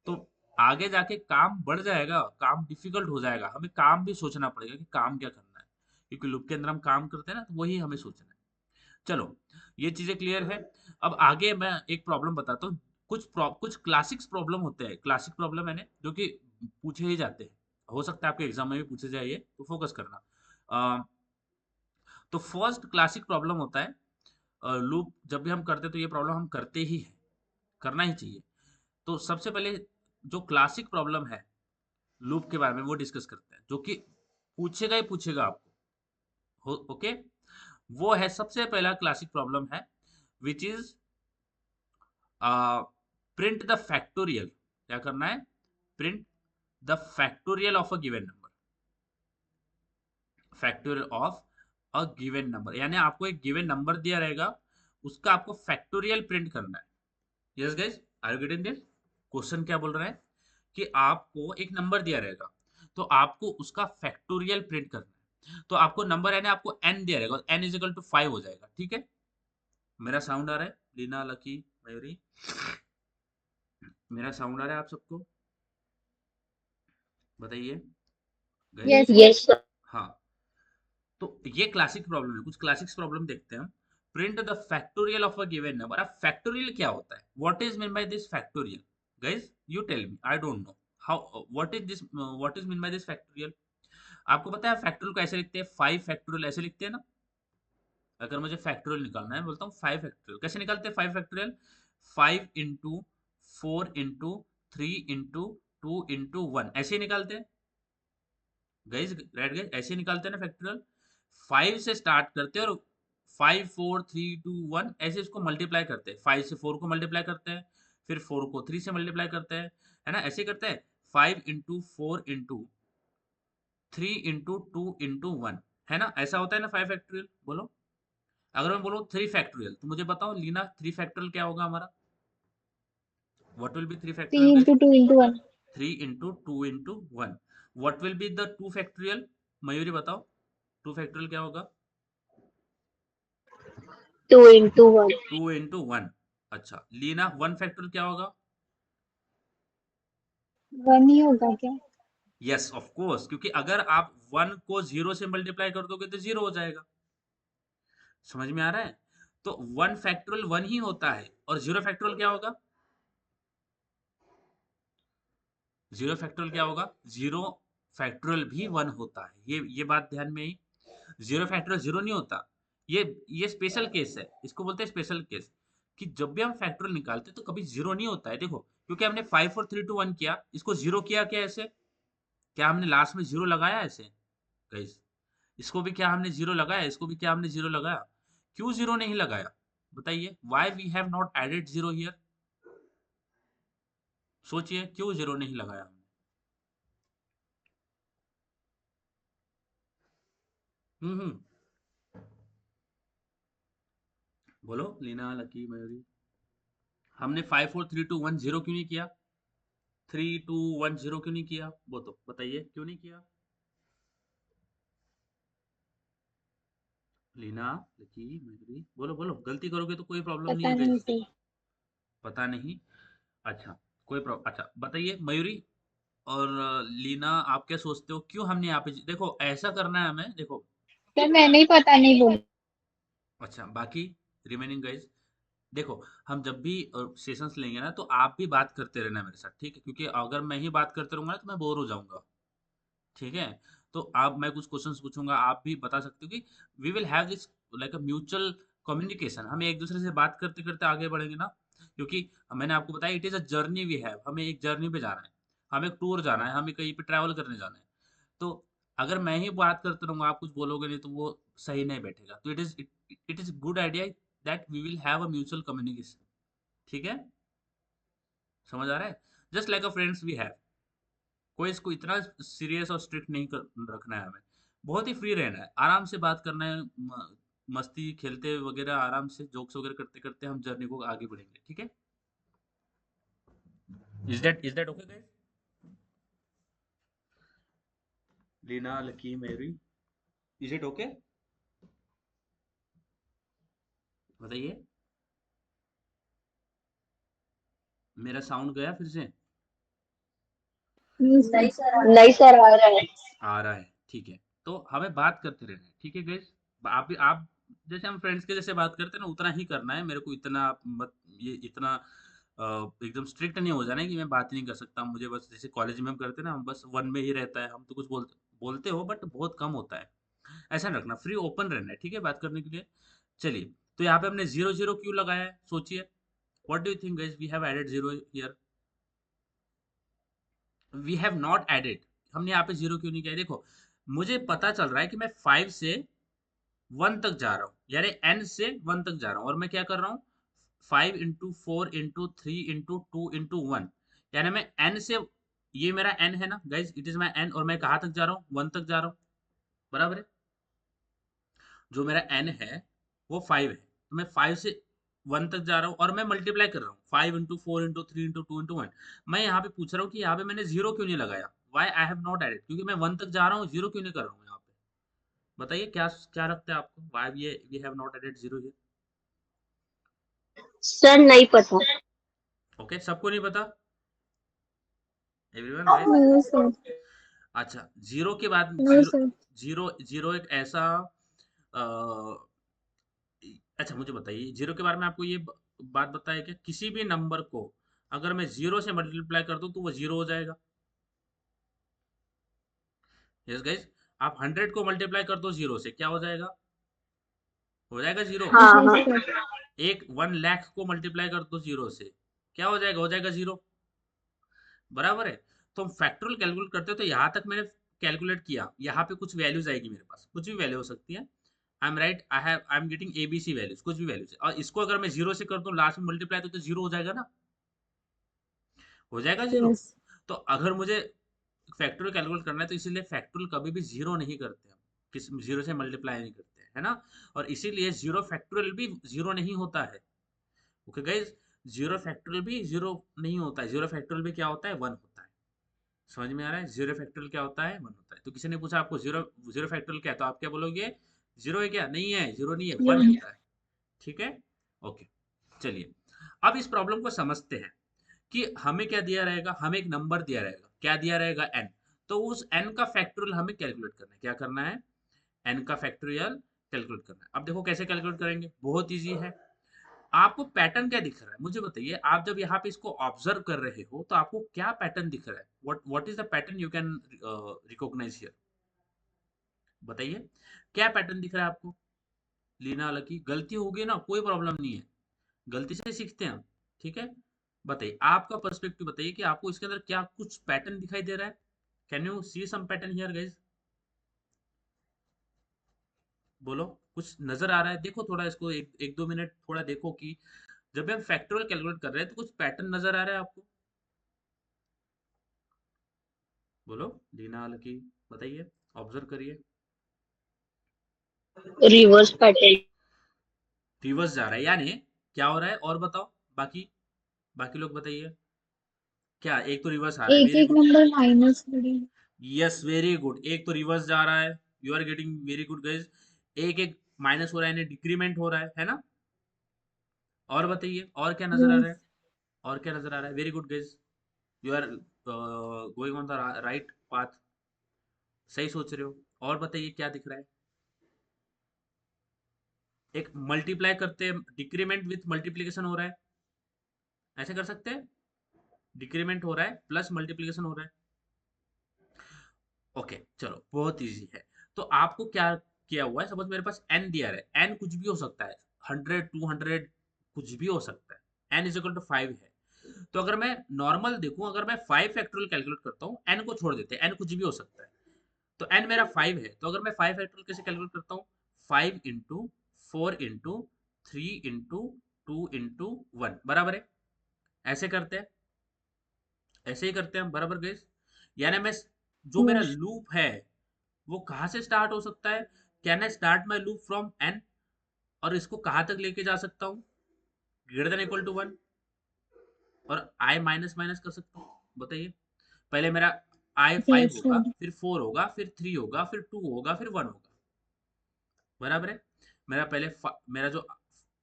तो आगे जाके काम बढ़ जाएगा, काम डिफिकल्ट हो जाएगा, हमें काम भी सोचना पड़ेगा कि काम क्या करना है, क्योंकि लूप के अंदर हम काम करते हैं ना, तो वही हमें सोचना है। चलो, ये चीजें क्लियर है। अब आगे मैं एक प्रॉब्लम बताता हूँ। कुछ क्लासिक्स प्रॉब्लम होते हैं, क्लासिक प्रॉब्लम है ना, जो कि पूछे ही जाते हैं, हो सकता है आपके एग्जाम में भी पूछे जाए, ये तो फोकस करना। तो फर्स्ट क्लासिक प्रॉब्लम होता है लूप, जब भी हम करते हैं तो ये प्रॉब्लम हम करते ही है, करना ही चाहिए। तो सबसे पहले जो क्लासिक प्रॉब्लम है लूप के बारे में वो डिस्कस करते हैं, जो कि पूछेगा ही पूछेगा आपको, ओके। वो है, सबसे पहला क्लासिक प्रॉब्लम है which is print the factorial. क्या करना है? Print the factorial of a given number, factorial of a given number, यानी आपको एक गिवन नंबर दिया रहेगा, उसका आपको फैक्टोरियल प्रिंट करना है। Yes guys, are you getting this? Question क्या बोल रहा है कि आपको एक नंबर दिया रहेगा, तो आपको उसका फैक्टोरियल प्रिंट करना है। तो आपको नंबर यानी आपको n दिया रहेगा, n इज इक्वल टू 5 हो जाएगा, ठीक है। मेरा साउंड आ रहा है? लीना, लकी, मयूरी, मेरा साउंड आ रहा है आप सबको? बताइए गाइस। Yes, Yes, sir. हाँ, तो ये क्लासिक प्रॉब्लम है, कुछ क्लासिक्स प्रॉब्लम देखते हैं हम। Print the factorial of a given number. अब फैक्टोरियल क्या होता है? What is mean by this factorial? Guys you tell me, I don't know how, what is mean by this factorial. आपको पता है फैक्टोरियल को ऐसे लिखते हैं, 5 फैक्टोरियल ऐसे लिखते हैं ना। अगर मुझे फैक्टोरियल निकालना है, बोलता हूँ 5 फैक्टोरियल। कैसे निकालते हैं 5 factorial? 5 into 4 into 3 into 2 into 1, ऐसे ही निकालते हैं गाइस, राइट गाइस, ऐसे ही निकालते हैं ना फैक्टोरियल। 5 से स्टार्ट करते हैं और 5 4 3 2 1 ऐसे इसको मल्टीप्लाई करते हैं। 5 से 4 को मल्टीप्लाई करते हैं, फिर 4 को 3 से मल्टीप्लाई करते हैं, है ना, ऐसे करते हैं। 5 इंटू 4 इंटू 3 इंटू 2 इंटू 1, है ना, ऐसा होता है ना 5 फैक्टोरियल। बोलो, अगर मैं बोलूँ 3 फैक्टोरियल, तो मुझे बताओ लीना 3 फैक्टोरियल क्या होगा हमारा? What will B 3 3 factorial guys? into 2 into 1. 3 into 2 into 1। What will be the 2 factorial? Mayuri बताओ, 2 फैक्टोरियल क्या होगा? 2 into 1. 2 इंटू 1। अच्छा, लीना 1 फैक्टोरियल क्या होगा? 1 ही होगा क्या? यस ऑफ कोर्स, क्योंकि अगर आप 1 को 0 से मल्टीप्लाई कर दोगे तो 0 हो जाएगा। समझ में आ रहा है? तो 1 फैक्टोरियल 1 ही होता है, और 0 फैक्टोरियल क्या होगा? 0 फैक्टोरियल क्या होगा? 0 फैक्टोरियल भी 1 होता है। ये बात ध्यान में आई। 0 फैक्टोरियल 0 नहीं होता। ये स्पेशल केस है, इसको बोलते हैं स्पेशल केस, कि जब भी हम फैक्टोरियल निकालते हैं तो कभी 0 नहीं होता है। देखो, क्योंकि हमने 5 4 3 2 1 किया, इसको 0 किया क्या ऐसे? क्या हमने लास्ट में 0 लगाया ऐसे? गाइस, इसको भी क्या हमने 0 लगाया? इसको भी क्या हमने 0 लगाया? क्यों 0 नहीं लगाया? बताइए, why we have not added 0 here? सोचिए, क्यों 0 नहीं लगाया हमने? हम्म, बोलो लीना, लकी, मयूरी, हमने 5 4 3 2 1 0 क्यों नहीं किया? 3 2 1 0 क्यों नहीं किया? वो तो बताइए, क्यों नहीं किया? लीना, लकी, मयूरी, बोलो बोलो, गलती करोगे तो कोई प्रॉब्लम नहीं पता है नहीं गाइस। सर। पता नहीं? अच्छा, कोई प्रॉब्लम, अच्छा बताइए मयूरी और लीना, आप क्या सोचते हो क्यों हमने यहाँ पे, देखो ऐसा करना है हमें, देखो। सर मैंने ही पता नहीं बोला। अच्छा, बाकी रिमेनिंग गाइज, देखो, हम जब भी सेशंस लेंगे ना, तो आप भी बात करते रहना मेरे साथ, ठीक है, क्योंकि अगर मैं ही बात करते रहूंगा ना तो मैं बोर हो जाऊंगा, ठीक है। तो आप, मैं कुछ क्वेश्चंस पूछूंगा, आप भी बता सकते हो, कि we will have this like a mutual communication, हम एक दूसरे से बात करते करते आगे बढ़ेंगे ना। क्योंकि मैंने आपको बताया, it is a journey we have, हमें एक जर्नी पे जाना है, हमें टूर जाना है, हमें कहीं पे ट्रैवल करने जाना है। तो अगर मैं ही बात करते रहूंगा, आप कुछ बोलोगे नहीं, तो वो सही नहीं बैठेगा। तो it is good idea that we will have a mutual communication, ठीक है। समझ आ रहा है? Just like a friends we have, कोई इसको इतना सीरियस और स्ट्रिक्ट नहीं रखना है हमें, बहुत ही फ्री रहना है, आराम से बात करना है, मस्ती खेलते वगैरह आराम से जोक्स वगैरह करते करते हम जर्नी को आगे बढ़ेंगे, ठीक है? Is that okay guys? Leena, Lucky, Mary, is it okay? बताइए। मेरा साउंड गया फिर से? नहीं सर आ रहा है। आ रहा है, ठीक है। तो हमें बात करते रहना है, ठीक है गाइस? आप जैसे हम फ्रेंड्स के जैसे बात करते हैं ना, उतना ही करना है मेरे को। इतना आप मत, ये इतना एकदम स्ट्रिक्ट नहीं हो जाना है कि मैं बात ही नहीं कर सकता। मुझे बस जैसे कॉलेज में हम करते हैं ना, हम बस वन में ही रहता है, हम तो कुछ बोलते हो बट बहुत कम होता है। ऐसा नहीं रखना, फ्री ओपन रहना है, ठीक है, बात करने के लिए। चलिए, तो यहाँ पे हमने 0 0 क्यों लगाया है, सोचिए। What do you think guys, we have added 0 here? We have not added. हमने यहाँ पे 0 क्यों नहीं किया है? देखो, मुझे पता चल रहा है कि मैं 5 से 1 तक जा रहा हूँ, यानी n से 1 तक जा रहा हूँ, और मैं क्या कर रहा हूँ? 5 इंटू 4 इंटू 3 इंटू 2 इंटू 1, यानी मैं n से, ये मेरा n है ना guys, it is my n, और मैं कहाँ तक जा रहा हूँ? 1 तक जा रहा हूँ, बराबर है? जो मेरा n है वो 5 है, तो मैं 5 से 1 तक जा रहा हूँ, और मैं मल्टीप्लाई कर रहा हूँ 5 इंटू 4 इंटू 3 इंटू 2 इंटू 1। मैं यहाँ पे पूछ रहा हूँ कि यहाँ पे मैंने 0 क्यों नहीं लगाया? Why I have not added? क्योंकि मैं 1 तक जा रहा हूँ, 0 क्यों नहीं कर रहा हूँ यहाँ पे? बताइए, क्या क्या लगता है आपको, why we have not added 0 here? Sir नहीं पता। ओके, सबको नहीं पता? Everyone guys? नहीं सर। अच्छा, जीरो के बाद नहीं जीरो, सर। जीरो एक ऐसा अ, अच्छा मुझे बताइए, जीरो के बारे में आपको ये बात बताया कि किसी भी नंबर को अगर मैं जीरो से मल्टीप्लाई कर दूं तो वो जीरो हो जाएगा। यस गाइस, आप 100 को मल्टीप्लाई कर दो जीरो से, क्या हो जाएगा जीरो। हाँ हाँ सर। एक 1 लाख को मल्टीप्लाई कर दो जीरो से, क्या हो जाएगा जीरो, बराबर है? तो हम फैक्टोरियल कैलकुलेट करते हैं, तो यहाँ तक मैंने कैलकुलेट किया, यहाँ पे कुछ वैल्यूज आएगी मेरे पास, कुछ भी वैल्यू हो सकती है। I am right, I am getting ABC values, कुछ भी वैल्यूज, और इसको अगर मैं जीरो से कर दूं लास्ट में मल्टीप्लाई, तो जीरो हो जाएगा ना, हो जाएगा जीरो। यस। तो अगर मुझे फैक्टोरियल कैलकुलेट करना है, तो इसीलिए फैक्टोरियल कभी भी जीरो नहीं करते हम, किस जीरो से मल्टीप्लाई नहीं करते हैं, है ना? और इसीलिए जीरो फैक्टोरियल भी जीरो नहीं होता है। ओके गाइज, जीरो फैक्टोरियल भी जीरो नहीं होता है, जीरो फैक्टोरियल भी क्या होता है? 1 होता है। समझ में आ रहा है? जीरो फैक्टोरियल क्या होता है? 1 होता है। तो किसी ने पूछा आपको जीरो जीरो फैक्टोरियल क्या है, तो आप क्या बोलोगे? जीरो है क्या? नहीं है, जीरो नहीं है, 1 नहीं। होता है, ठीक है? ओके, चलिए, अब इस प्रॉब्लम को समझते हैं कि हमें क्या दिया रहेगा। हमें एक नंबर दिया रहेगा, क्या दिया रहेगा? n। तो उस n का फैक्टोरियल हमें कैलकुलेट करना है। क्या करना है? n का फैक्टोरियल कैलकुलेट करना है। अब देखो कैसे कैलकुलेट करेंगे, बहुत इजी है। आपको पैटर्न क्या दिख रहा है, मुझे बताइए। आप जब यहाँ पे इसको ऑब्जर्व कर रहे हो तो आपको क्या पैटर्न दिख रहा है? What is the pattern you can recognize here? बताइए, क्या पैटर्न दिख रहा है आपको? लीना, लकी, गलती होगी ना, कोई प्रॉब्लम नहीं है, गलती से सीखते हैं हम, ठीक है? बताइए, आपका पर्सपेक्टिव बताइए कि आपको इसके अंदर क्या कुछ पैटर्न दिखाई दे रहा है? Can you see some pattern here guys? बोलो, कुछ नजर आ रहा है? देखो थोड़ा इसको, एक दो मिनट थोड़ा देखो कि जब भी हम फैक्टोरियल कैलकुलेट कर रहे हैं तो कुछ पैटर्न नजर आ रहा है आपको? बोलो, लीना, लकी, बताइए, ऑब्जर्व करिए। Reverse pattern. रिवर्स जा रहा है, यानी क्या हो रहा है, और बताओ। बाकी बाकी लोग बताइए, क्या? एक तो रिवर्स आ रहा है, एक वेरी एक गुड। नंबर माइनस करें। यस, वेरी गुड, एक तो रिवर्स जा रहा है, you are getting very good guys. एक एक माइनस हो रहा है, यानी डिक्रीमेंट हो रहा है ना? और बताइए, और क्या नजर आ रहा यस। है? और क्या नजर आ रहा है? Very good guys, you are going on the right path, सही सोच रहे हो। और बताइए, क्या दिख रहा है? एक मल्टीप्लाई करते डिक्रीमेंट विथ मल्टीप्लीकेशन हो रहा है, ऐसे कर सकते हैं। डिक्रीमेंट हो रहा है प्लस मल्टीप्लीकेशन हो रहा है। ओके, चलो, बहुत इजी है। तो आपको क्या किया हुआ है, सपोज मेरे पास n दिया है, n कुछ भी हो सकता है, 100 200 कुछ भी हो सकता है, n इज इक्वल टू 5 है। तो अगर मैं नॉर्मल देखूं, अगर मैं 5 फैक्टोरियल कैलकुलेट करता हूँ, n को छोड़ देते हैं, n कुछ भी हो सकता है, तो n मेरा 5 है, तो अगर मैं 5 फैक्टोरियल कैसे कैलकुलेट करता हूँ? 5 इंटू 4 इंटू 3 इंटू 2 इंटू 1, बराबर है? ऐसे करते हैं, ऐसे ही करते हैं, बराबर गैस? यानी मैं, जो मेरा यस। लूप है वो कहाँ से स्टार्ट हो सकता है? Can I start my loop from n? और इसको कहाँ तक लेके जा सकता हूँ, ग्रेटर देन इक्वल टू 1, और आई माइनस माइनस कर सकता हूँ। बताइए, पहले मेरा आई 5 Yes, होगा, sir. फिर 4 होगा, फिर 3 होगा, फिर 2 होगा, फिर 1 होगा, बराबर है। मेरा पहले मेरा जो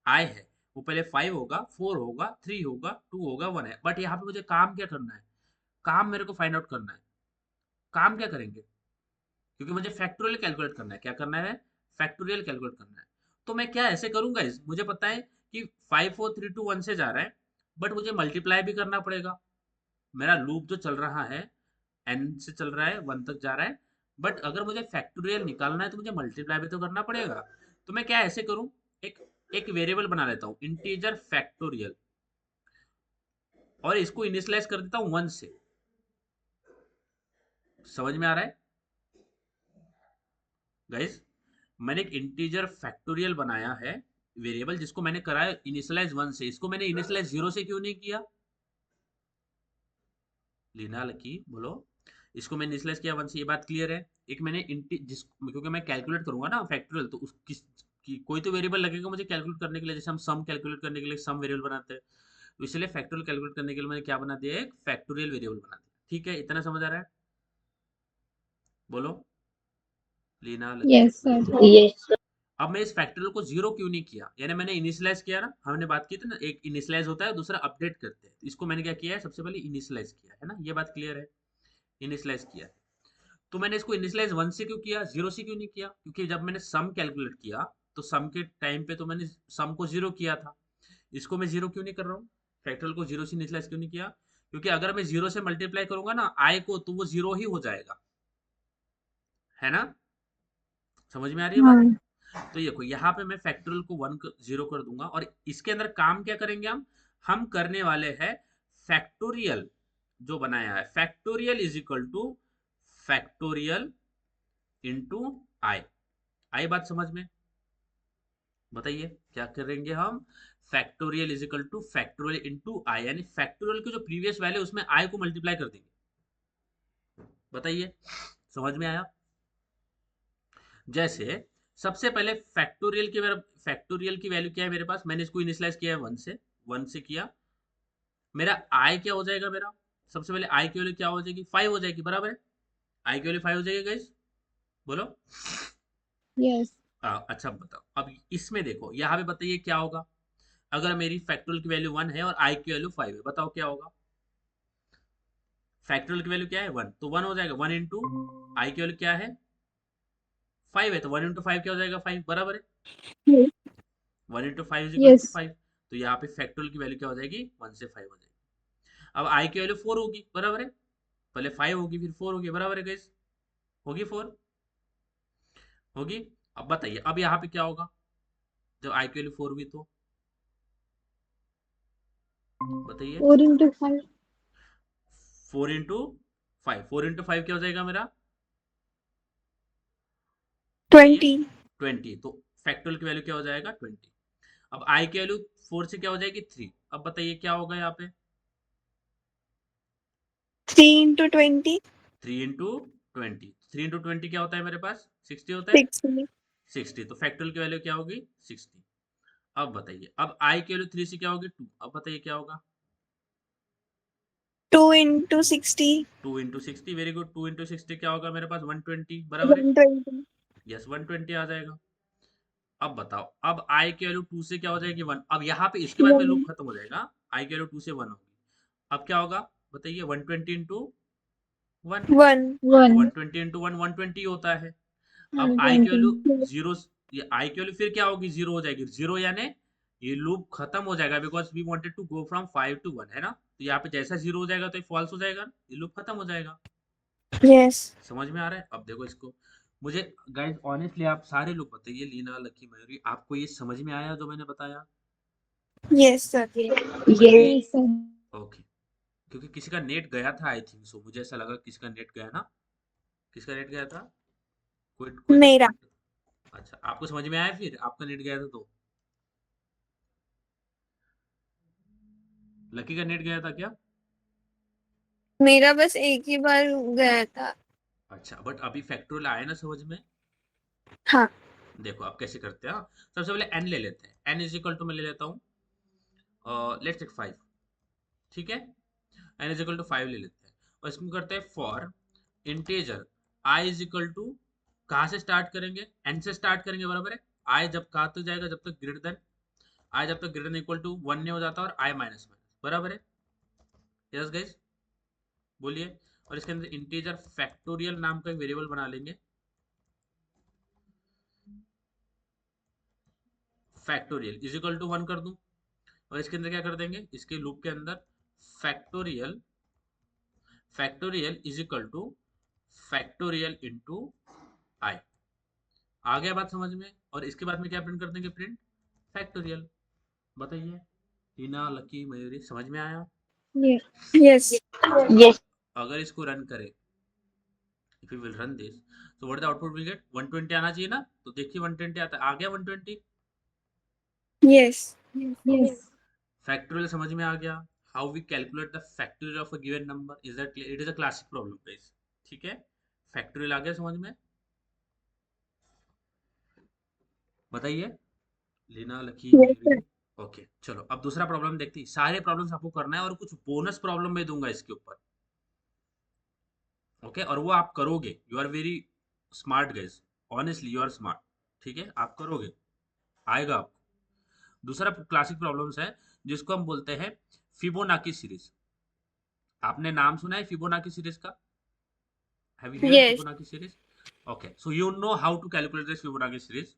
आई है वो पहले 5 होगा, 4 होगा, 3 होगा, 2 होगा, 1 है। बट यहाँ पे मुझे काम क्या करना है, काम मेरे को फाइंड आउट करना है। काम क्या करेंगे, क्योंकि मुझे फैक्टोरियल कैलकुलेट करना है। क्या करना है, फैक्टोरियल कैलकुलेट करना है। तो मैं क्या ऐसे करूंगा, इस मुझे पता है कि 5 4 3 2 1 से जा रहा है, बट मुझे मल्टीप्लाई भी करना पड़ेगा। मेरा लूप जो चल रहा है एन से चल रहा है, 1 तक जा रहा है, बट अगर मुझे फैक्टोरियल निकालना है तो मुझे मल्टीप्लाई भी तो करना पड़ेगा। तो मैं क्या ऐसे करूं, एक एक वेरिएबल बना लेता हूं, इंटीजर फैक्टोरियल, और इसको इनिशियलाइज कर देता हूं 1 से। समझ में आ रहा है गाइस? मैंने एक इंटीजर फैक्टोरियल बनाया है वेरिएबल, जिसको मैंने कराया इनिशियलाइज 1 से। इसको मैंने इनिशियलाइज 0 से क्यों नहीं किया, लीना लकी बोलो। इसको मैंने इनिशियलाइज किया 1 से, ये बात क्लियर है। एक मैंने क्योंकि मैं कैलकुलेट करूंगा ना फैक्टोरियल, तो उस किस कोई तो वेरिएबल लगेगा मुझे कैलकुलेट करने के लिए। जैसे हम सम कैलकुलेट करने के लिए सम वेरिएबल बनाते हैं, तो इसलिए फैक्टोरियल कैलकुलेट करने के लिए मैंने क्या बना दिया, एक फैक्टोरियल वेरिएबल बना दिया। ठीक है, इतना समझ आ रहा है? बोलो Leena Lucky. Yes, sir. Yes, sir. अब मैं इस फैक्टोरियल को 0 क्यों नहीं किया, यानी मैंने इनिशियलाइज किया ना, हमने बात की थी ना, एक इनिशियलाइज होता है, दूसरा अपडेट करते हैं। इसको मैंने क्या किया है, सबसे पहले इनिशियलाइज किया है ना, ये बात क्लियर है, इनिशियलाइज किया है। तो मैंने इसको इनिशियलाइज 1 से क्यों किया, 0 से क्यों नहीं किया, क्योंकि जब मैंने सम कैलकुलेट किया तो सम के टाइम पे तो मैंने सम को 0 किया था। इसको मैं 0 क्यों नहीं कर रहा हूँ, फैक्टोरियल को 0 से इनिशियलाइज क्यों नहीं किया, क्योंकि अगर मैं 0 से मल्टीप्लाई करूंगा ना आई को, तो वो 0 ही हो जाएगा, है ना? समझ में आ रही है बात? हाँ. तो देखो यहाँ पे मैं फैक्टोरियल को 0 कर दूंगा, और इसके अंदर काम क्या करेंगे हम करने वाले हैं फैक्टोरियल, जो बनाया है factorial is equal to factorial into I. आई बात समझ में? बताइए क्या करेंगे हम, factorial is equal to factorial into I, यानी फैक्टोरियल की जो प्रीवियस वैल्यू उसमें आई को मल्टीप्लाई कर देंगे। बताइए समझ में आया? जैसे सबसे पहले फैक्टोरियल की वैल्यू क्या है मेरे पास, मैंने इसको इनिशियलाइज किया है 1 से किया। मेरा आई क्या हो जाएगा, मेरा सबसे पहले आई की वैल्यू क्या हो जाएगी, 5 हो जाएगी, बराबर है। आई की वैल्यू 5 हो जाएगी गाइस, बोलो। Yes. अच्छा बताओ, अब इसमें देखो यहाँ पे बताइए क्या होगा, अगर मेरी फैक्टोरियल की वैल्यू 1 है और आई की वैल्यू 5 है, बताओ क्या होगा। फैक्टोरियल की वैल्यू क्या है 1, तो 1 हो जाएगा, 1 इंटू आई की वैल्यू क्या है 5 है, तो 1 इंटू 5 क्या हो जाएगा 5, बराबर है। Yes. 1 into 5 is equal to Yes. 5। तो यहाँ पे फैक्टोरियल की वैल्यू क्या हो जाएगी, 1 से 5 हो जाएगी। अब आई की वैल्यू 4 होगी, बराबर है, पहले 5 होगी फिर 4 होगी, बराबर है गाइस, होगी 4, होगी। अब बताइए अब यहाँ पे क्या होगा, जब आई की वैल्यू 4 हुई तो बताइए, 4 into 5. 4 इंटू 5 क्या हो जाएगा मेरा, बताइए 20. 20। तो फैक्टोरियल की वैल्यू क्या हो जाएगा 20। अब आई की वैल्यू 4 से क्या हो जाएगी 3। अब बताइए क्या होगा यहाँ पे, 3 into 20. 3 इंटू 20, 3 इंटू 20 क्या होता है मेरे पास 60 होता है, 60. 60। तो फैक्टोरियल की वैल्यू क्या होगी 60। अब बताइए अब आई की वैल्यू 3 से क्या होगी 2। अब बताइए क्या होगा, 2 into 60. 2 into 60, very good. 2 into 60 क्या होगा मेरे पास 120, बराबर है। 120. यस 120 आ जाएगा। अब बताओ अब आई की वैल्यू 2 से क्या हो जाएगी 1। अब यहाँ पे इसके बाद में लूप 1. खत्म हो जाएगा, आई की वैल्यू 2 से 1 होगी। अब क्या होगा बताइए, 120 इंटू 1, 1. तो 1. 120 इंटू 1 120 होता है। अब आई की वैल्यू 120. जीरो, ये आई की वैल्यू फिर क्या होगी 0 हो जाएगी, 0 यानी ये लूप खत्म हो जाएगा, because we wanted to go from 5 to 1, है ना। तो यहाँ पे जैसा 0 हो जाएगा तो ये फॉल्स हो जाएगा, ये लूप खत्म हो जाएगा। Yes. समझ में आ रहा है? अब देखो इसको, मुझे गाइस ऑनेस्टली आप सारे लोग बताइए, लीना लकी मयूरी, आपको ये समझ में आया जो मैंने बताया? Yes, sir. Yes, sir. Okay, क्योंकि किसी का नेट गया था आई थिंक सो, मुझे ऐसा लगा किसी का नेट गया ना, किसका नेट गया था, कोई तो मेरा. कमेंट। अच्छा आपको समझ में आया, फिर आपका नेट गया था तो लकी का नेट गया था क्या? मेरा बस एक ही बार गया था. अच्छा बट अभी फैक्टोरियल आया ना समझ में? हाँ. देखो आप कैसे करते हैं। सबसे पहले n ले लेते हैं। n इज इक्वल टू मैं ले लेता हूँ, लेट्स टेक 5, ठीक है। n इज इक्वल टू 5 ले लेते हैं और इसमें करते हैं for integer i is equal to, कहाँ से स्टार्ट करेंगे, n से स्टार्ट करेंगे, बराबर है। i जब कहाँ तक जाएगा, जब तक ग्रेटर देन, i जब तक ग्रेटर देन इक्वल टू 1 नहीं हो जाता, और i माइनस माइनस, बराबर है। यस गाइस, बोलिए। और इसके अंदर इंटीजर फैक्टोरियल नाम का एक वेरिएबल बना लेंगे, फैक्टोरियल इज इक्वल टू 1 कर दूं, और इसके अंदर क्या कर देंगे, इसके लूप के अंदर factorial, factorial is equal to factorial into I. आ गया बात समझ में। और इसके बाद में क्या प्रिंट कर देंगे, प्रिंट फैक्टोरियल। बताइए, टीना, लकी, मयूरी, समझ में आया। Yes Yes. अगर इसको रन करें, if you will run this, तो what the output will get, 120 आना चाहिए ना। तो देखिए 120 आता है, आ गया 120। Yes Yes. फैक्टोरियल समझ में आ गया। How we calculate the factorial of a given number, is that clear, it is a classic problem guys, ठीक है। फैक्टोरियल आ गया समझ में, बताइए, लीना, लकी, यस मयूरी। ओके चलो अब दूसरा प्रॉब्लम देखते हैं। सारे प्रॉब्लम्स आपको करना है और कुछ बोनस प्रॉब्लम मैं दूंगा इसके ऊपर, ओके। और वो आप करोगे, you are very smart guys, honestly you are smart, ठीक है, आप करोगे, आएगा आपको। दूसरा क्लासिक प्रॉब्लम्स है जिसको हम बोलते हैं फिबोनाची सीरीज। आपने नाम सुना है फिबोनाची सीरीज का, have you heard yes Fibonacci series? Okay, so you know how to calculate this Fibonacci series.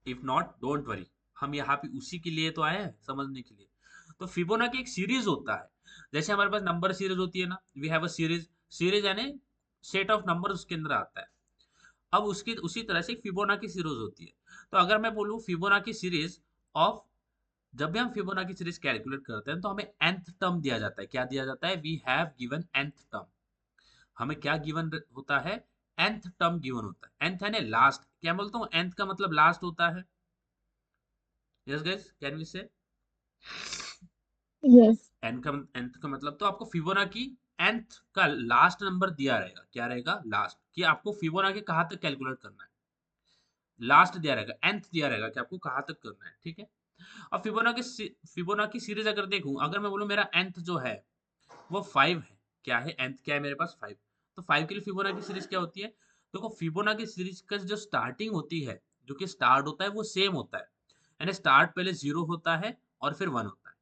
If not don't worry, हम यहाँ पे उसी के लिए तो आए हैं, समझने के लिए। तो फिबोनाची एक सीरीज होता है, जैसे हमारे पास नंबर सीरीज होती है ना, we have a series, series यानी सेट ऑफ नंबर उसके अंदर आता है। अब उसकी उसी तरह से फिबोनाची सीरीज होती है। तो अगर मैं बोलूँ फिबोनाची सीरीज ऑफ, जब भी हम फिबोनाची सीरीज कैलकुलेट करते हैं तो हमें nth टर्म दिया जाता है। क्या दिया जाता है, we have given nth term. हमें क्या गिवन होता है, nth टर्म गिवन होता है। nth है ना लास्ट, क्या बोलता हूँ, nth का मतलब लास्ट होता है। यस गाइस, कैन वी से Yes. nth का मतलब, तो आपको फिबोनाची nth का लास्ट नंबर दिया रहेगा, क्या रहेगा, लास्ट, कि आपको फिबोनाची कहाँ तक कैलकुलेट करना है, लास्ट दिया रहेगा, nth दिया रहेगा कि आपको कहाँ तक करना है, ठीक है। अब फिबोनाची सीरीज अगर देखूं, अगर मैं बोलूं मेरा nth जो है वो 5 है, क्या है nth, क्या है मेरे पास 5, तो 5 के लिए फिबोनाची सीरीज क्या होती है। देखो फिबोनाची सीरीज का जो स्टार्टिंग होती है, जो कि स्टार्ट होता है वो सेम होता है, यानी स्टार्ट पहले 0 होता है और फिर 1 होता है,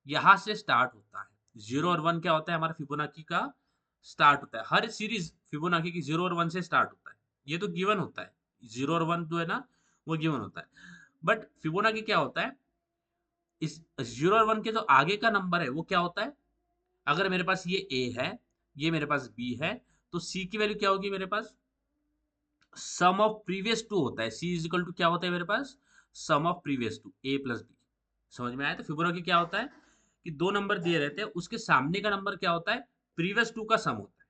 यहाँ से स्टार्ट होता है। 0 और 1 क्या होता है, हमारा फिबोनाची का स्टार्ट होता है। हर सीरीज फिबोनाची की 0 और 1 से स्टार्ट होता है, ये तो गिवन होता है, 0 और 1 जो है ना वो गिवन होता है। बट फिबोनाची क्या होता है, इस 0 और 1 के जो आगे का नंबर है वो क्या होता है। अगर मेरे पास ये a है, ये मेरे पास b है, तो c की वैल्यू क्या होगी मेरे पास, सम ऑफ प्रीवियस टू होता है। c इज इक्वल टू क्या होता है मेरे पास, sum of previous two, a plus b। समझ में आया। तो फिबोनाची क्या होता है कि दो नंबर दिए रहते हैं, उसके सामने का नंबर क्या होता है, प्रीवियस टू का सम होता है।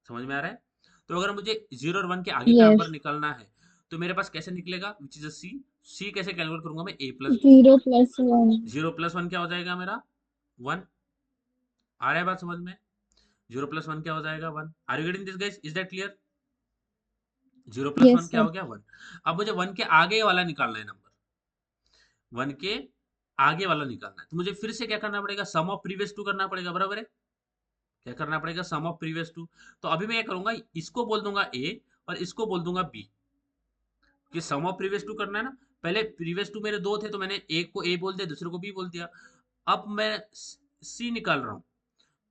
समझ में आ रहा है। तो अगर मुझे 0 और 1 के आगे का नंबर Yes. निकालना है, तो मेरे पास कैसे निकलेगा, विच इज सी। सी कैसे कैलकुलेट करूंगा मैं, a प्लस बी। 0 + 1. 0 प्लस 1 क्या हो जाएगा मेरा, 1। आ रहा है बात समझ में, 0 प्लस 1 क्या हो जाएगा, 1। Are you getting this guys, is that clear. 0 plus 1 Yes, क्या sir. हो गया, 1। अब मुझे 1 के आगे वाला निकालना है नंबर, 1 के आगे वाला निकालना है, तो मुझे फिर से क्या करना पड़ेगा, सम ऑफ प्रीवियस टू करना पड़ेगा, बराबर है। क्या करना पड़ेगा, सम ऑफ प्रीवियस टू। तो अभी मैं क्या करूंगा, इसको बोल दूंगा a और इसको बोल दूंगा b, कि सम ऑफ प्रीवियस टू करना है ना। पहले प्रीवियस टू मेरे दो थे, तो मैंने एक को a बोल दिया, दूसरे को b बोल दिया। अब मैं c निकाल रहा हूँ,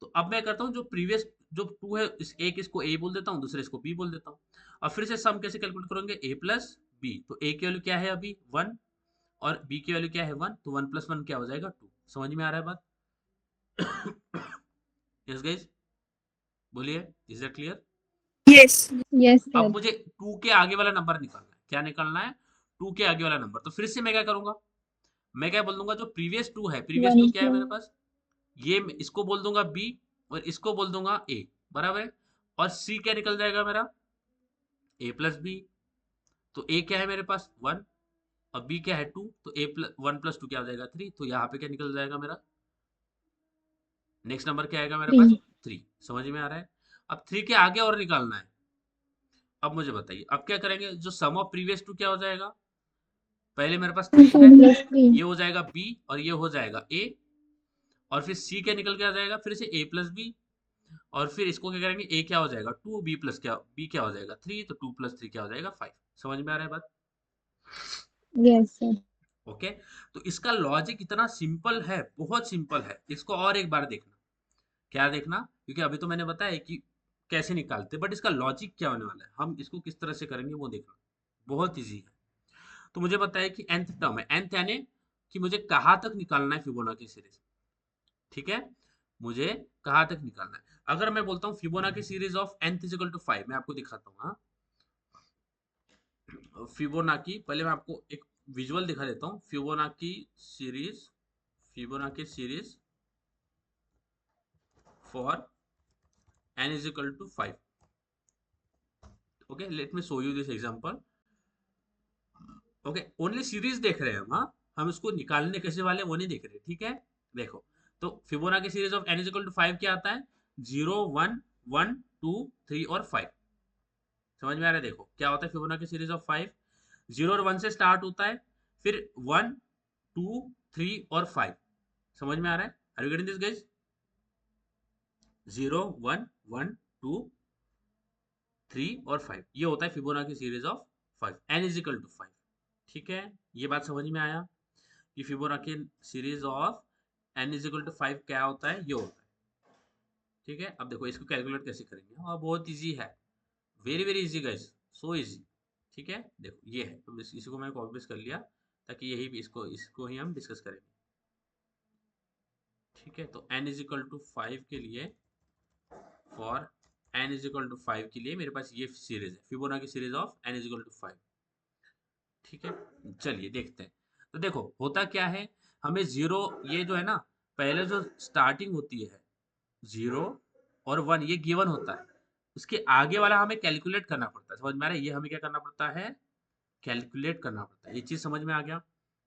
तो अब मैं करता हूँ जो प्रीवियस जो टू है, एक इसको a बोल देता हूँ, दूसरे इसको b बोल देता हूँ। अब फिर से सम कैसे कैलकुलेट करेंगे, a प्लस b। तो a की वैल्यू क्या है अभी 1, और b की वैल्यू क्या है 1, तो 1 + 1 क्या हो जाएगा 2। समझ में आ रहा है बात। यस गाइस, बोलिए, is that clear. Yes Yes, अब sir. मुझे 2 के आगे वाला नंबर निकालना है, क्या निकालना है, 2 के आगे वाला नंबर। तो फिर से मैं क्या करूंगा, मैं क्या बोल दूंगा, जो प्रीवियस 2 है, प्रीवियस 2 1 क्या है मेरे + पास, ये इसको बोल दूंगा b और इसको बोल दूंगा a, बराबर है। और c क्या निकल जाएगा मेरा, a प्लस बी। तो a क्या है मेरे पास 1 और b क्या है 2, तो a प्लस 1 + 2 क्या हो जाएगा 3। तो यहाँ पे क्या निकल जाएगा मेरा, नेक्स्ट नंबर क्या आएगा मेरे पास 3. 3। समझ में आ रहा है। अब 3 के आगे और निकालना है, अब मुझे बताइए, अब क्या करेंगे, जो सम ऑफ प्रीवियस टू क्या हो जाएगा, पहले मेरे पास 3 2 है, plus 3. ये हो जाएगा बी और ये हो जाएगा ए, और फिर सी क्या निकल के आ जाएगा, फिर से ए प्लस बी, और फिर इसको क्या करेंगे, ए क्या हो जाएगा 2, बी प्लस क्या, बी क्या हो जाएगा 3, तो 2 + 3 क्या हो जाएगा 5। समझ में आ रहा है बात? Yes, sir. ओके, तो इसका लॉजिक इतना सिंपल है, बहुत सिंपल है। इसको और एक बार देखना, क्या देखना, क्योंकि अभी तो मैंने बताया कि कैसे निकालते, बट इसका लॉजिक क्या होने वाला है, हम इसको किस तरह से करेंगे वो देखना, बहुत इजी है। तो मुझे बताया कि nth टर्म है, nth यानी कि मुझे कहाँ तक निकालना है फिबोनाची सीरीज, ठीक है, मुझे कहाँ तक निकालना है। अगर मैं बोलता हूँ फिबोनाची सीरीज ऑफ nth = 5, मैं आपको दिखाता हूँ। हाँ, फिबोनाची, पहले मैं आपको एक विजुअल दिखा देता हूँ। Fibonacci series for n = 5। Okay, let me show you this example. Okay, only series देख रहे हैं हम। हाँ, हम इसको निकालने कैसे वाले वो नहीं देख रहे, ठीक है। देखो, तो फिबोनाची सीरीज ऑफ n = 5 क्या आता है, 0 1 1 2 3 और 5। समझ में आ रहा है? देखो क्या होता है फिबोनाची सीरीज ऑफ 5, 0 और 1 से स्टार्ट होता है, फिर 1 2 3 और 5। समझ में आ रहा है? Are you getting this guys? 0 1 1 2 3 और 5, ये होता है फिबोनाची सीरीज ऑफ 5, n = 5। ठीक है, ये बात समझ में आया कि फिबोनाची सीरीज ऑफ n = 5 क्या होता है, ये होता है। ठीक है, अब देखो इसको कैलकुलेट कैसे करेंगे। हाँ, बहुत इजी है, very very easy guys, so easy. ठीक है, देखो ये है, तो इसी को मैंने कॉपी पेस्ट कर लिया ताकि यही इसको इसको ही हम डिस्कस करेंगे। ठीक है, तो n = 5 के लिए, फॉर n = 5 के लिए मेरे पास ये सीरीज है, फिबोनाची सीरीज ऑफ n = 5। ठीक है, चलिए देखते हैं। तो देखो होता क्या है, हमें जीरो, ये जो है ना, पहले जो स्टार्टिंग होती है 0 और 1 ये गिवन होता है, उसके आगे वाला हमें कैलकुलेट करना पड़ता है। समझ में आ रहा है? ये हमें क्या करना पड़ता है, कैलकुलेट करना पड़ता है। ये चीज समझ में आ गया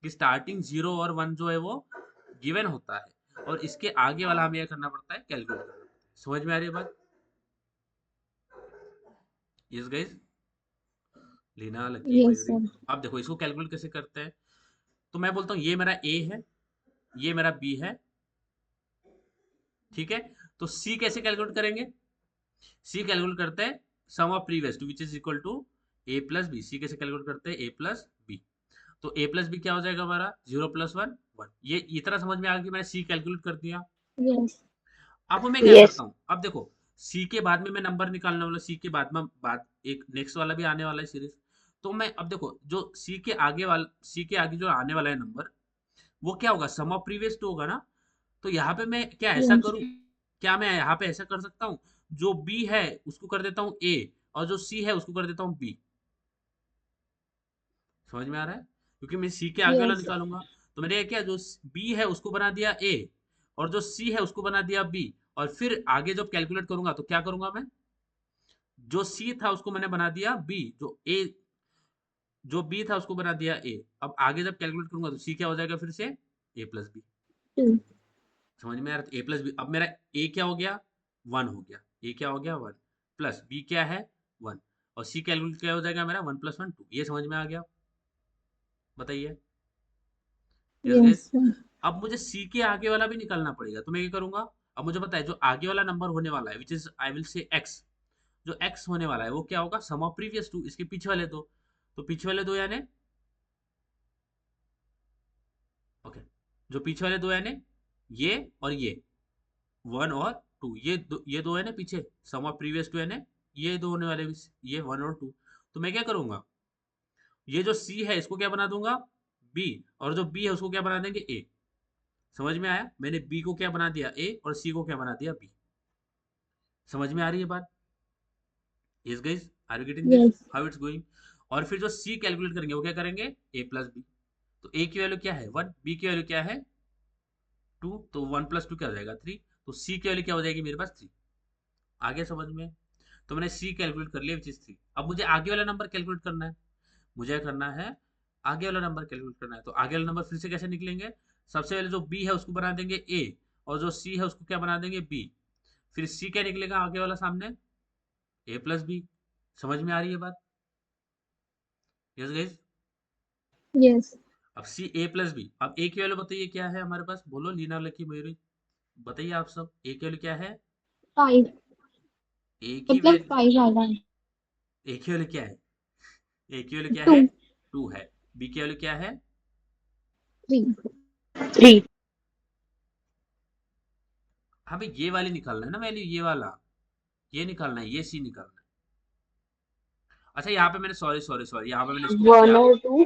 कि स्टार्टिंग 0 और 1 जो है वो गिवन होता है, और इसके आगे वाला हमें यह करना पड़ता है, कैलकुलेट करना पड़ता है। समझ में आ रही है बात? Yes guys, Leena Lucky Yes, Mayuri. sir. अब देखो इसको कैलकुलेट कैसे करते हैं। तो मैं बोलता हूँ ये मेरा ए है, ये मेरा बी है, ठीक है। तो सी कैसे कैलकुलेट करेंगे, सी कैलकुलेट करते हैं sum of previous two which is equal to A plus B. C कैसे कैलकुलेट करते हैं, ए प्लस बी। तो ए प्लस बी क्या हो जाएगा हमारा, 0 + 1 1। ये इतना समझ में आ गया कि मैंने सी कैलकुलेट कर दिया। Yes. अब मैं क्या Yes. करता हूँ, अब देखो सी के बाद में मैं नंबर निकालने वाला, सी के बाद में बाद एक नेक्स्ट वाला भी आने वाला है सीरीज। तो मैं अब देखो जो सी के आगे जो आने वाला है नंबर, वो क्या होगा, सम ऑफ प्रीवियस टू होगा ना। तो यहाँ पे मैं क्या ऐसा Yes. करूँ, क्या मैं यहाँ पे ऐसा कर सकता हूँ, जो बी है उसको कर देता हूँ ए, और जो सी है उसको कर देता हूँ बी। समझ में आ रहा है? क्योंकि मैं सी के आगे वाला Yes. निकालूंगा। तो मैंने क्या, जो बी है उसको बना दिया ए, और जो सी है उसको बना दिया बी, और फिर आगे जब कैलकुलेट करूंगा तो क्या करूंगा मैं, जो सी था उसको मैंने बना दिया बी, जो बी था उसको बना दिया ए। अब आगे जब कैलकुलेट करूंगा तो सी क्या हो जाएगा, फिर से ए प्लस बी। 2. समझ में आ रहा है? ए प्लस बी, अब मेरा ए क्या हो गया, 1 हो गया, ए क्या हो गया 1, प्लस बी क्या है 1, और सी कैलकुलेट क्या हो जाएगा मेरा 1 + 1 2। ये समझ में आ गया? बताइए। Yes guys. Yes, sir. अब मुझे सी के आगे वाला भी निकालना पड़ेगा, तो मैं क्या करूंगा, अब मुझे पता है जो आगे वाला नंबर होने वाला है which is I will say x, जो एक्स होने वाला है वो क्या होगा, सम ऑफ प्रीवियस टू, इसके पीछे वाले दो। तो पीछे वाले दो यानी, ओके, जो पीछे वाले दो यानी ये और ये, 1 और 2, ये दो है ना पीछे, सम ऑफ प्रीवियस टू यानी ये दो होने वाले भी, ये 1 और 2। तो मैं क्या करूंगा, ये जो सी है इसको क्या बना दूंगा बी, और जो बी है उसको क्या बना देंगे ए। समझ में आया? मैंने बी को क्या बना दिया ए, और सी को क्या बना दिया बी। समझ में आ रही है बात? Yes guys, are you getting this Yes. How it's going? और फिर जो सी कैलकुलेट करेंगे वो क्या करेंगे, ए प्लस बी। तो ए की वैल्यू क्या है 1, बी की वैल्यू क्या है 2, तो 1 + 2 क्या हो जाएगा 3, तो सी की वैल्यू क्या हो जाएगी मेरे पास 3। आ गया समझ में? तो मैंने सी कैलकुलेट कर लिया विच इज 3। अब मुझे आगे वाला नंबर कैलकुलेट करना है, मुझे करना है आगे वाला नंबर कैलकुलेट करना है। तो आगे वाला नंबर फिर से कैसे निकलेंगे, सबसे पहले जो बी है उसको बना देंगे ए, और जो सी है उसको क्या बना देंगे बी। फिर सी क्या निकलेगा आगे वाला सामने, ए प्लस बी। समझ में आ रही है बात? Yes guys. Yes. अब सी ए प्लस बी, अब ए की वैल्यू बताइए क्या है हमारे पास, बोलो लीना लकी मयूरी, बताइए आप सब, ए की वैल्यू क्या है? 5. ए की मतलब वैल्यू, 5 आ रहा है. ए की वैल्यू क्या है? ए की वैल्यू क्या है? 2. 2 है। बी की वैल्यू क्या है? 3. हमें ये वाली निकालना है ना वैल्यू, ये वाला, ये निकालना है, ये सी निकालना है। अच्छा यहाँ पे मैंने सॉरी सॉरी सॉरी, यहाँ पे मैंने इसको 1 किया, और 2.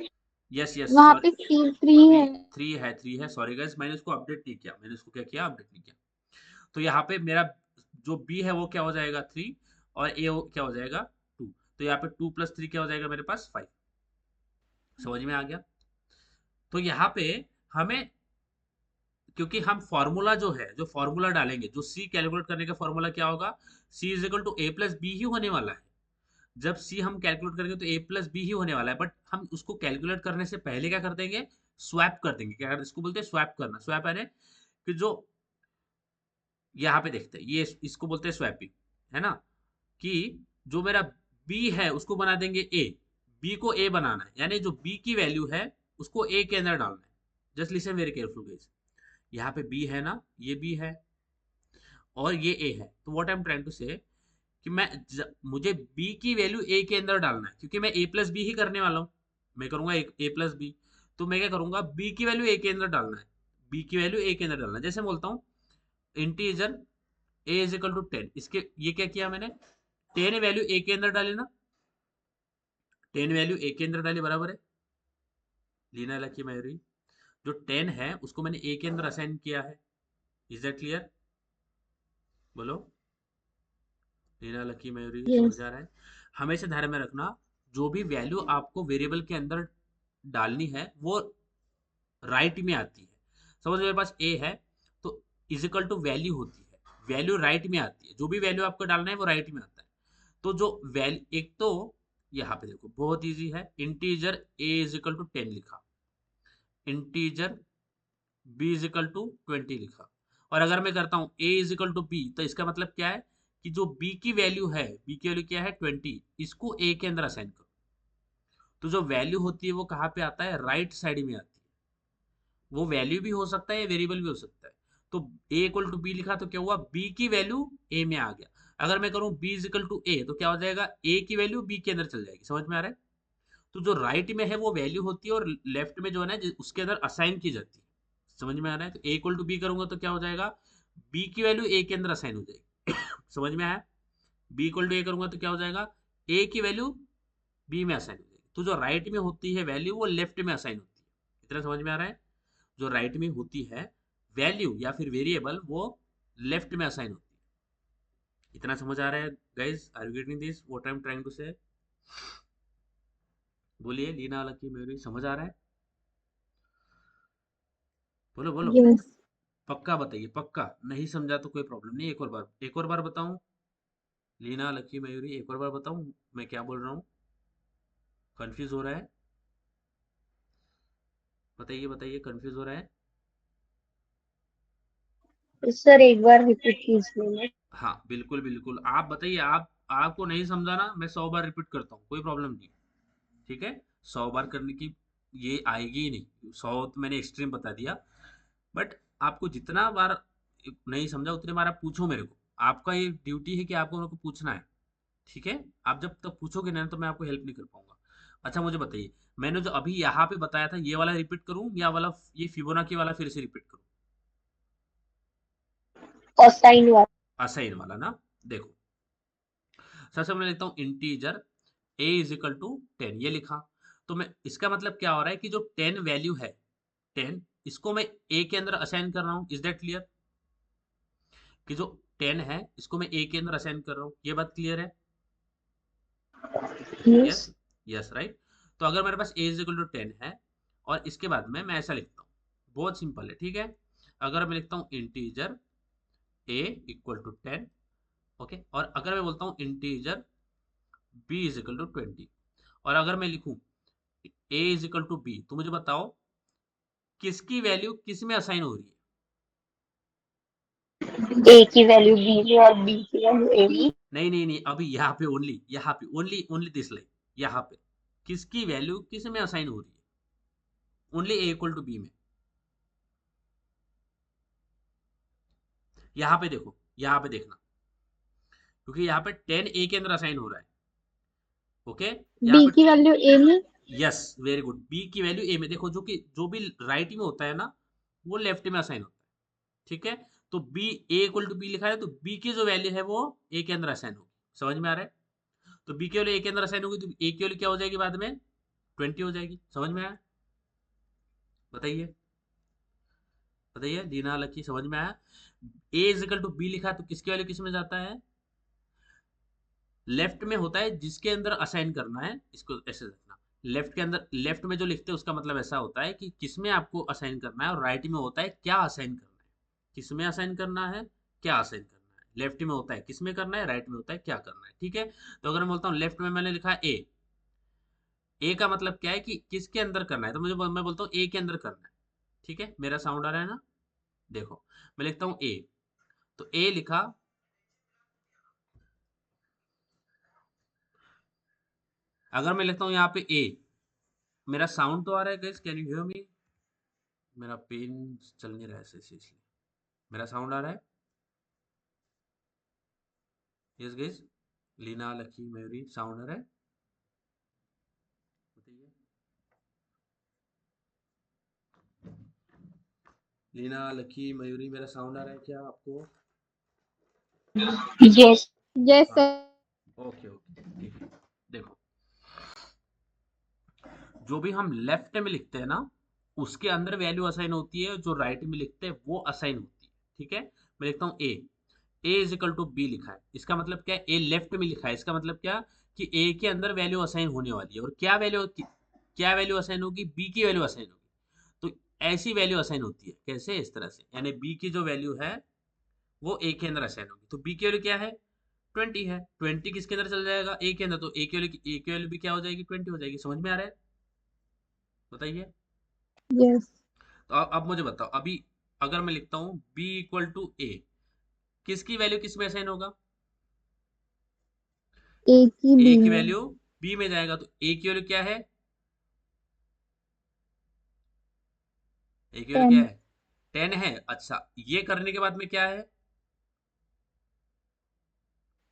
यस यस वहाँ सॉरी, पे 3 थ्री, है. थ्री है सॉरी गाइस, मैंने इसको अपडेट नहीं किया, मैंने इसको क्या किया, अपडेट नहीं किया। तो यहाँ पे मेरा जो बी है वो क्या हो जाएगा 3, और ए क्या हो जाएगा 2, तो यहाँ पे 2 + 3 क्या हो जाएगा मेरे पास 5। समझ में आ गया? तो यहाँ पे हमें, क्योंकि हम फॉर्मूला जो है, जो फॉर्मूला डालेंगे, जो सी कैलकुलेट करने का फॉर्मूला क्या होगा, C is equal to A plus B ही होने वाला है। जब सी हम कैलकुलेट करेंगे तो ए प्लस बी ही होने वाला है, बट हम उसको कैलकुलेट करने से पहले क्या कर देंगे, स्वैप कर देंगे। क्या इसको बोलते हैं स्वैप करना, स्वैप यानी कि जो यहाँ पे देखते हैं, ये इसको बोलते हैं स्वैपिंग, है ना, कि जो मेरा बी है उसको बना देंगे ए, बी को ए बनाना है, यानी जो बी की वैल्यू है उसको ए के अंदर डालना है। Just listen very careful guys, यहाँ पे बी है ना, ये बी है और ये ए है, तो what I am trying to say कि मुझे b की वैल्यू a के अंदर डालना है, क्योंकि मैं a प्लस बी ही करने वाला हूँ, मैं करूंगा a प्लस बी, तो मैं क्या करूंगा, b की वैल्यू a के अंदर डालना है, b की वैल्यू a के अंदर डालना है। जैसे मैं बोलता हूँ integer a is equal to 10, इसके ये क्या किया मैंने, 10 वैल्यू a के अंदर डाली ना, 10 वैल्यू a के अंदर डाली, बराबर है लीना लकी मयूरी, जो 10 है उसको मैंने a के अंदर असाइन किया है। Is that clear? बोलो लीना लकी मयूरी, समझ Yes. आ रहा है? हमेशा ध्यान में रखना, जो भी वैल्यू आपको वेरिएबल के अंदर डालनी है वो राइट में आती है। सपोज मेरे पास ए है, तो इज इक्वल टू वैल्यू होती है, वैल्यू राइट में आती है, जो भी वैल्यू आपको डालना है वो राइट में आता है। तो जो वैल्यू, एक तो यहाँ पे देखो बहुत इजी है, integer a is equal to 10 लिखा, integer b is equal to 20 लिखा, और अगर मैं करता हूँ ए इज इक्वल टू बी, तो इसका मतलब क्या है कि जो बी की वैल्यू है, बी की वैल्यू क्या है 20, इसको ए के अंदर असाइन करो, तो जो वैल्यू होती है वो कहाँ पे आता है, राइट साइड में आती है। वो वैल्यू भी हो सकता है, वेरिएबल भी हो सकता है। तो a इक्वल टू बी लिखा तो क्या हुआ, b की वैल्यू a में आ गया। अगर मैं करूं b is equal to a, तो क्या हो जाएगा, a की वैल्यू b के अंदर चल जाएगी। समझ में आ रहा है? तो जो राइट में है वो वैल्यू होती है, और लेफ्ट में जो है ना उसके अंदर असाइन की जाती है। समझ में आ रहा है? तो a इक्वल टू बी करूंगा तो क्या हो जाएगा, b की वैल्यू a के अंदर असाइन हो जाएगी। समझ में आया? b इक्वल टू a करूंगा तो क्या हो जाएगा, a की वैल्यू b में असाइन हो जाएगी। तो जो राइट में होती है वैल्यू वो लेफ्ट में असाइन होती है। इतना समझ में आ रहा है? जो राइट में होती है वैल्यू या फिर वेरिएबल, वो लेफ्ट में असाइन होती है। इतना समझ आ रहा है guys? Are you getting this what I am trying to say? बोलिए लीना लकी मेरी, समझ आ रहा है? बोलो बोलो, Yes. पक्का बताइए, पक्का नहीं समझा तो कोई प्रॉब्लम नहीं, एक और बार बताऊं, लीना लकी मयूरी एक और बार बताऊं मैं क्या बोल रहा हूँ, कंफ्यूज हो रहा है? बताइए बताइए, कंफ्यूज हो रहा है? सर एक बार रिपीट कीजिए. हाँ बिल्कुल बिल्कुल, आप बताइए, आप आपको नहीं समझा ना, मैं 100 बार रिपीट करता हूँ, कोई प्रॉब्लम नहीं, ठीक है? 100 बार करने की ये आएगी ही नहीं, 100 तो मैंने एक्सट्रीम बता दिया, बट आपको जितना बार नहीं समझा उतने बार आप पूछो मेरे को, आपका ये ड्यूटी है कि आपको मेरे को पूछना है, ठीक है? आप जब तक पूछोगे ना तो मैं आपको हेल्प नहीं कर पाऊंगा। अच्छा मुझे बताइए, मैंने जो अभी यहाँ पे बताया था ये वाला रिपीट करूँ या वाला, ये फिबोनाची वाला फिर से रिपीट करूँ? और साइन वाला. असाइन वाला ना, देखो सबसे मैं लिखता हूँ integer a is equal to 10, ये लिखा, तो मैं इसका मतलब क्या हो रहा है कि जो 10 वैल्यू है, 10, इसको मैं a के अंदर असाइन कर रहा हूँ। Is that clear? कि जो 10 है इसको मैं a के अंदर असाइन कर रहा हूँ, ये बात क्लियर है? Yes, Yes. Yes right. तो अगर मेरे पास a इज इक्वल टू 10 है, और इसके बाद में मैं ऐसा लिखता हूँ, बहुत सिंपल है, ठीक है? अगर मैं लिखता हूँ integer a equal to 10, okay, और अगर मैं बोलता हूँ integer b is equal to 20, और अगर मैं लिखूं a is equal to b, तो मुझे बताओ किसकी वैल्यू किस में असाइन हो रही है? ए की वैल्यू बी में और बी की वैल्यू ए में। नहीं नहीं नहीं, अभी यहाँ पे ओनली, यहाँ पे ओनली, ओनली दिस लाइन, यहाँ पे किसकी वैल्यू किस में असाइन हो रही है, only a equal to b में। यहाँ पे देखो, यहाँ पे देखना, क्योंकि यहाँ पे 10 ए के अंदर असाइन हो रहा है। ओके, यहाँ बी पे की वैल्यू ए में। यस, वेरी गुड, बी की वैल्यू ए में। देखो जो भी राइट में होता है ना, वो लेफ्ट में असाइन होता है, ठीक है। तो b, a equal to b लिखा है, तो बी की जो वैल्यू है वो ए के अंदर असाइन होगी। समझ में आ रहा है? तो बी की वैल्यू ए के अंदर असाइन होगी, तो ए की वैल्यू क्या हो जाएगी बाद में, 20 हो जाएगी। समझ में आया? बताइए बताइए, दीना लकी, समझ में आया? ए इज इक्वल टू बी लिखा है, तो किसकी वैल्यू किस में जाता है, लेफ्ट में होता है जिसके अंदर असाइन करना है। इसको ऐसे रखना, लेफ्ट के अंदर, लेफ्ट में जो लिखते हैं उसका मतलब ऐसा होता है कि किस में आपको असाइन करना है, और राइट में होता है क्या असाइन करना है, किस में असाइन करना है, क्या असाइन करना है। लेफ्ट में होता है किस में करना है, राइट में होता है क्या करना है, ठीक है। तो अगर मैं बोलता हूँ लेफ्ट में मैंने लिखा है ए का मतलब क्या है कि किसके अंदर करना है, तो मैं बोलता हूँ ए के अंदर करना है, ठीक है। मेरा साउंड आ रहा है ना? देखो, मैं लिखता हूँ ए, तो ए लिखा। अगर मैं लिखता हूँ यहाँ पे ए, मेरा साउंड तो आ रहा है guys, can you hear me? मेरा पेन चल नहीं रहा है ऐसे इसलिए। मेरा साउंड आ रहा है? Yes guys, Leena Lucky Mayuri, sound आ रहा है? बताइए, लीना लकी मयूरी, मेरा साउंड आ रहा है क्या आपको? यस। यस हाँ, सर। ओके ओके, ठीक है। देखो, जो भी हम लेफ्ट में लिखते हैं ना, उसके अंदर वैल्यू असाइन होती है, जो राइट में लिखते हैं वो असाइन होती है, ठीक है। मैं लिखता हूँ ए इज इक्वल टू बी लिखा है, इसका मतलब क्या है, ए लेफ्ट में लिखा है, इसका मतलब क्या, कि ए के अंदर वैल्यू असाइन होने वाली है, और क्या वैल्यू असाइन होगी, बी की वैल्यू असाइन होगी। तो ऐसी वैल्यू असाइन होती है, कैसे, इस तरह से, यानी बी की जो वैल्यू है वो ए के अंदर असाइन होगी। तो बी की वैल्यू क्या है, 20 है, 20 किसके अंदर चल जाएगा, ए के अंदर, तो ए की वैल्यू भी क्या हो जाएगी, 20 हो जाएगी। समझ में आ रहा है? बताइए। यस। तो अब मुझे बताओ, अभी अगर मैं लिखता हूँ b इक्वल टू ए, किसकी वैल्यू किस में असाइन होगा, ए की a बी की में। वैल्यू b में जाएगा। तो a की वैल्यू क्या है, a की वैल्यू क्या 10। है, 10 है। अच्छा, ये करने के बाद में क्या है,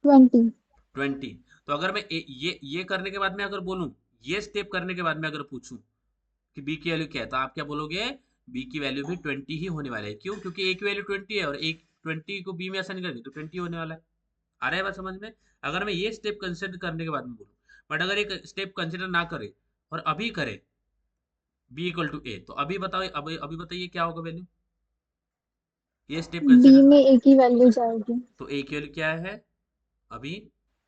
20। 20। तो अगर मैं ये करने के बाद में अगर बोलूं, ये स्टेप करने के बाद में अगर पूछूं कि b की वैल्यू क्या है, तो आप क्या बोलोगे, b की वैल्यू भी 20 ही होने वाला है। क्यों? क्योंकि a की वैल्यू 20 है, और एक 20 को b में असाइन करेंगे तो 20 होने वाला है। आ रहा है बात समझ में? अगर मैं ये स्टेप कंसिडर करने के बाद में बोलूं, बट अगर एक स्टेप कंसिडर ना करे और अभी करे बी इक्वल टू ए, तो अभी बताओ, अभी बताइए क्या होगा वैल्यू, ये स्टेप बी कंसिडर में कर। ए की वैल्यू जाएगी तो ए की वैल्यू क्या है अभी,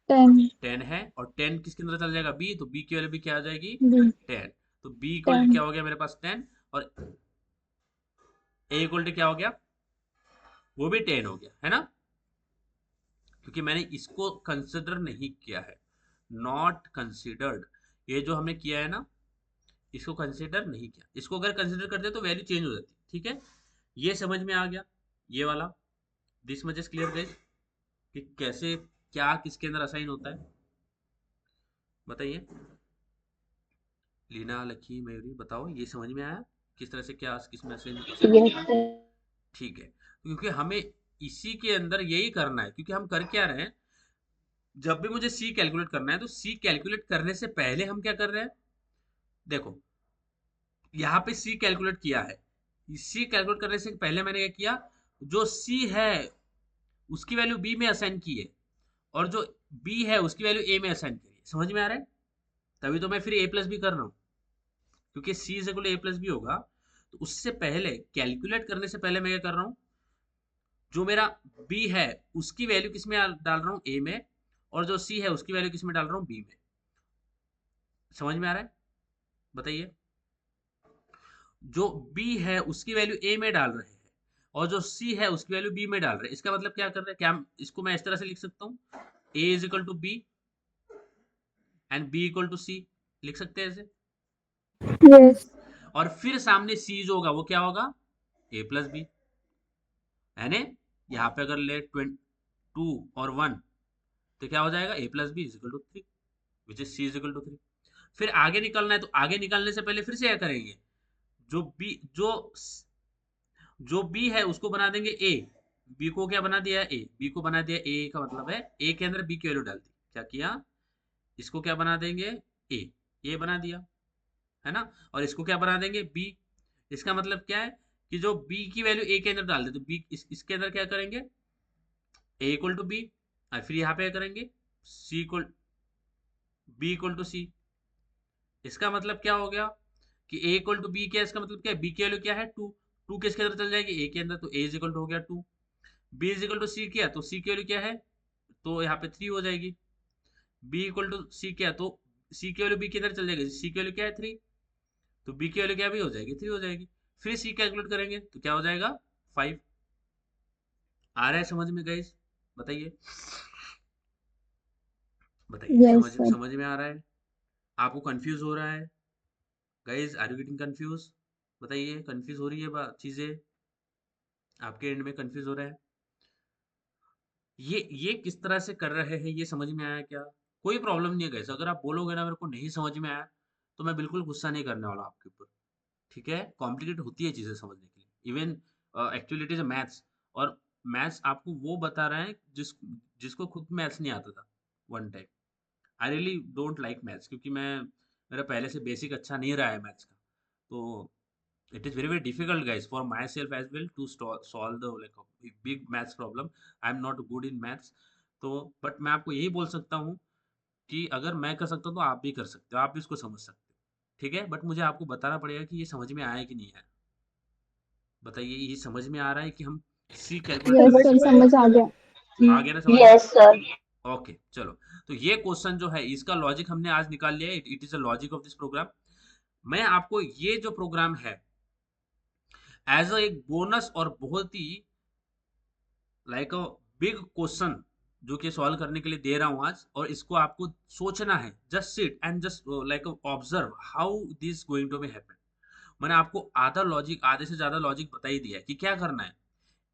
10। 10 है, और 10 किसके अंदर चल जाएगा, बी, तो बी की वैल्यू भी क्या आ जाएगी, बी 10। तो बी इक्वल टू 10। क्या हो गया मेरे पास, 10, और ए इक्वल टू क्या हो गया, वो भी 10 हो गया, है ना? क्योंकि मैंने इसको कंसिडर नहीं किया है, नॉट कंसिडर्ड। ये जो हमने किया है ना, इसको कंसिडर नहीं किया। इसको अगर कंसिडर करते तो वैल्यू चेंज हो जाती, ठीक है। ये समझ में आ गया, ये वाला, this much is clear guys, कि कैसे क्या किसके अंदर असाइन होता है। बताइए, लीना लकी मयूरी, बताओ, ये समझ में आया किस तरह से क्या किस में असाइन असाइन यस होता है? सर। ठीक है, क्योंकि हमें इसी के अंदर यही करना है, क्योंकि हम कर क्या रहे हैं, जब भी मुझे सी कैलकुलेट करना है, तो सी कैलकुलेट करने से पहले हम क्या कर रहे हैं, देखो, यहाँ पे सी कैलकुलेट किया है, सी कैलकुलेट करने से पहले मैंने क्या किया, जो सी है उसकी वैल्यू बी में असाइन की है, और जो बी है उसकी वैल्यू ए में असाइन करी है। समझ में आ रहा है? तभी तो मैं फिर ए प्लस बी कर रहा हूँ, क्योंकि C is equal to A plus B होगा। तो उससे पहले, कैलकुलेट करने से पहले मैं क्या कर रहा हूँ, जो मेरा बी है उसकी वैल्यू किस में डाल रहा हूँ, ए में, और जो सी है उसकी वैल्यू किस में डाल रहा हूँ, बी में। समझ में आ रहा है? बताइए। जो बी है उसकी वैल्यू ए में डाल रहे हैं, और जो सी है उसकी वैल्यू बी में डाल रहे हैं। इसका मतलब क्या कर रहे हैं, क्या इसको मैं इस तरह से लिख सकता हूँ, ए is equal to B and B equal to C, लिख सकते हैं ऐसे। यस। और फिर सामने सी जो होगा वो क्या होगा, ए प्लस बी, है ना? यहाँ पे अगर ले 2 और 1 तो क्या हो जाएगा, a plus b is equal to 3 which is c is equal to 3। फिर आगे निकलना है तो आगे निकलने से पहले फिर से क्या करेंगे, जो बी जो बी है उसको बना देंगे ए, बी को क्या बना दिया है ए, बी को बना दिया ए का मतलब है ए के अंदर बी की वैल्यू डाल दी, क्या किया, इसको क्या बना देंगे ए बना दिया, है ना, और इसको क्या बना देंगे बी। इसका मतलब क्या है कि जो बी की वैल्यू ए के अंदर डाल दे तो बी इसके अंदर क्या करेंगे ए इक्वल टू बी, और फिर यहाँ पे करेंगे सी इक्वल बी इक्वल टू सी। इसका मतलब क्या हो गया कि ए इक्वल टू बी, क्या इसका मतलब क्या है, बी की वैल्यू क्या है 2, 2 किसके अंदर चल जाएगी ए के अंदर, तो ए इज इक्वल टू हो गया 2। बी इज इक्वल टू सी किया तो सी की वैल्यू क्या है, तो यहाँ पे 3 हो जाएगी। बी इक्वल टू सी किया तो सी की वैल्यू बी के अंदर चल जाएगी, सी की वैल्यू क्या है 3, तो बी की वैल्यू क्या भी हो जाएगी 3 हो जाएगी। फिर सी कैलकुलेट करेंगे तो क्या हो जाएगा 5। आ रहा है समझ में गाइस, बताइए बताइए, यस समझ सर। समझ में आ रहा है, आपको कंफ्यूज हो रहा है guys, are you getting confuse, बताइए कंफ्यूज हो रही है चीजें, आपके एंड में कंफ्यूज हो रहा है, ये किस तरह से कर रहे हैं, ये समझ में आया क्या, कोई प्रॉब्लम नहीं है गाइस, अगर आप बोलोगे ना मेरे को नहीं समझ में आया तो मैं बिल्कुल गुस्सा नहीं करने वाला आपके ऊपर, ठीक है, कॉम्प्लिकेट होती है चीजें समझने के लिए, even actually it is maths, और मैथ्स आपको वो बता रहे हैं जिसको खुद मैथ्स नहीं आता था one time. I really don't like maths, क्योंकि मेरा पहले से बेसिक अच्छा नहीं रहा है मैथ्स का, तो it is very difficult guys for myself as well to solve the like a big maths problem, I am not good in maths, तो बट मैं आपको यही बोल सकता हूँ कि अगर मैं कर सकता हूँ तो आप भी कर सकते हो, आप भी इसको समझ सकते हो, ठीक है, बट मुझे आपको बताना पड़ेगा कि ये समझ में आया कि नहीं आया, बताइए ये समझ में आ रहा है कि हम सी कैलकुलेट यस करने से सर, पहले, समझ आ गया। आ गया ना समझ में, यस सर। ओके चलो, तो ये क्वेश्चन जो है इसका लॉजिक हमने आज निकाल लिया है, it is a logic of this program. मैं आपको ये जो प्रोग्राम है एज अ एक बोनस और बहुत ही लाइक अ बिग क्वेश्चन जो कि सॉल्व करने के लिए दे रहा हूं आज, और इसको आपको सोचना है, just sit and just like observe how this going to be happen. मैंने आपको आधा लॉजिक, आधे से ज्यादा लॉजिक बता ही दिया है कि क्या करना है,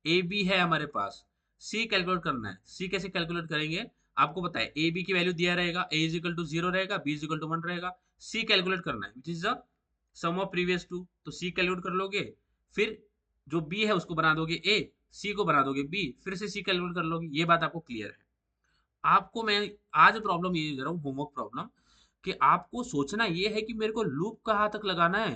ए बी है हमारे पास, सी कैलकुलेट करना है, सी कैसे कैलकुलेट करेंगे, आपको पता है ए बी की वैल्यू दिया रहेगा, ए इज इक्वल टू 0 रहेगा, बी इज इक्वल टू 1 रहेगा, सी कैलकुलेट करना है which is the sum of previous two, तो सी कैलकुलेट कर लोगे, फिर जो बी है उसको बना दोगे ए, सी को बना दोगे बी, फिर से सी कैलकुलेट कर लोगे, ये बात आपको क्लियर है। आपको मैं आज प्रॉब्लम ये दे रहा हूँ, होमवर्क प्रॉब्लम, कि आपको सोचना ये है कि मेरे को लूप कहाँ तक लगाना है,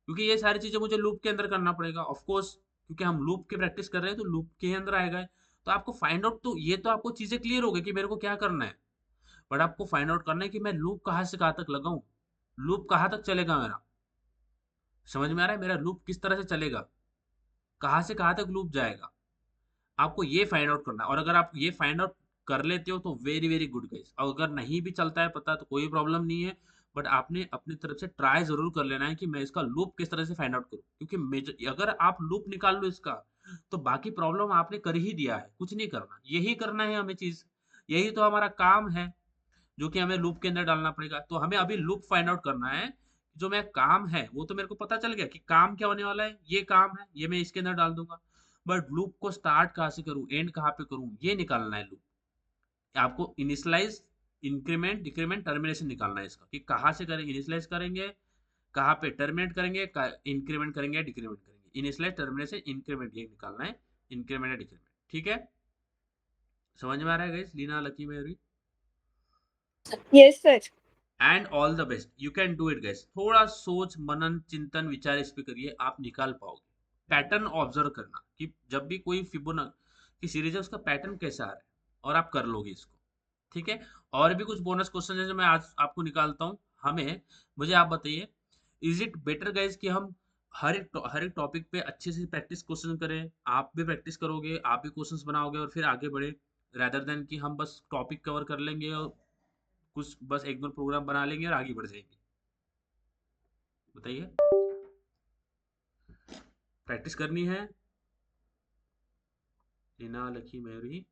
क्योंकि ये सारी चीजें मुझे लूप के अंदर करना पड़ेगा ऑफ कोर्स, क्योंकि हम लूप की प्रैक्टिस कर रहे हैं तो लूप के अंदर आएगा, तो आपको फाइंड आउट, तो ये तो आपको चीजें क्लियर हो गई कि मेरे को क्या करना है, बट आपको फाइंड आउट करना है कि मैं लूप कहाँ से कहाँ तक लगाऊं, लूप कहाँ तक चलेगा मेरा, समझ में आ रहा है मेरा लूप किस तरह से चलेगा, कहाँ से कहाँ तक लूप जाएगा, आपको ये फाइंड आउट करना है, और अगर आप ये फाइंड आउट कर लेते हो तो वेरी वेरी गुड गाइस, और अगर नहीं भी चलता है पता तो कोई प्रॉब्लम नहीं है, बट आपने अपनी तरफ से ट्राई जरूर कर लेना है कि मैं इसका लूप किस तरह से फाइंड आउट करूं, क्योंकि मेजर अगर आप लूप निकाल लो इसका तो बाकी प्रॉब्लम आपने कर ही दिया है, कुछ नहीं करना, यही करना है हमें चीज, यही तो हमारा काम है जो कि हमें लूप के अंदर डालना पड़ेगा, तो हमें अभी लूप फाइंड आउट करना है, जो मैं काम है वो तो मेरे को पता चल गया कि काम क्या होने वाला है, ये काम है ये मैं इसके अंदर डाल दूंगा, बट लूप को स्टार्ट कहाँ से करूं, एंड कहाँ पे करूं, ये निकालना है लूप, आपको इनिशियलाइज, इंक्रीमेंट डिक्रीमेंट टर्मिनेशन निकालना है इसका, कि कहाँ से करेंगे, इनिशियलाइज करेंगे, कहाँ पे टर्मिनेट करेंगे, इंक्रीमेंट करेंगे, डिक्रीमेंट करेंगे, इनिशियलाइज टर्मिनेशन इंक्रीमेंट ये निकालना है, इंक्रीमेंट या डिक्रीमेंट, ठीक है, समझ में आ रहा है गाइस, लीना लकी मेरी, yes sir. And all the best, you can do it guys, थोड़ा सोच मनन चिंतन विचार इस पे करिए, आप निकाल पाओगे, पैटर्न ऑब्जर्व करना कि जब भी कोई फिबोनाची की सीरीज है उसका पैटर्न कैसा आ रहा है, और आप कर लोगे इसको, ठीक है। और भी कुछ बोनस क्वेश्चन है जो मैं आज आपको निकालता हूँ, हमें मुझे आप बताइए, इज इट बेटर गाइस कि हम हर एक टॉपिक पे अच्छे से प्रैक्टिस क्वेश्चन करें, आप भी प्रैक्टिस करोगे, आप भी क्वेश्चंस बनाओगे और फिर आगे बढ़े, rather देन कि हम बस टॉपिक कवर कर लेंगे और कुछ बस एक दो प्रोग्राम बना लेंगे और आगे बढ़ जाएंगे, बताइए, प्रैक्टिस करनी है, लीना लकी मेरी।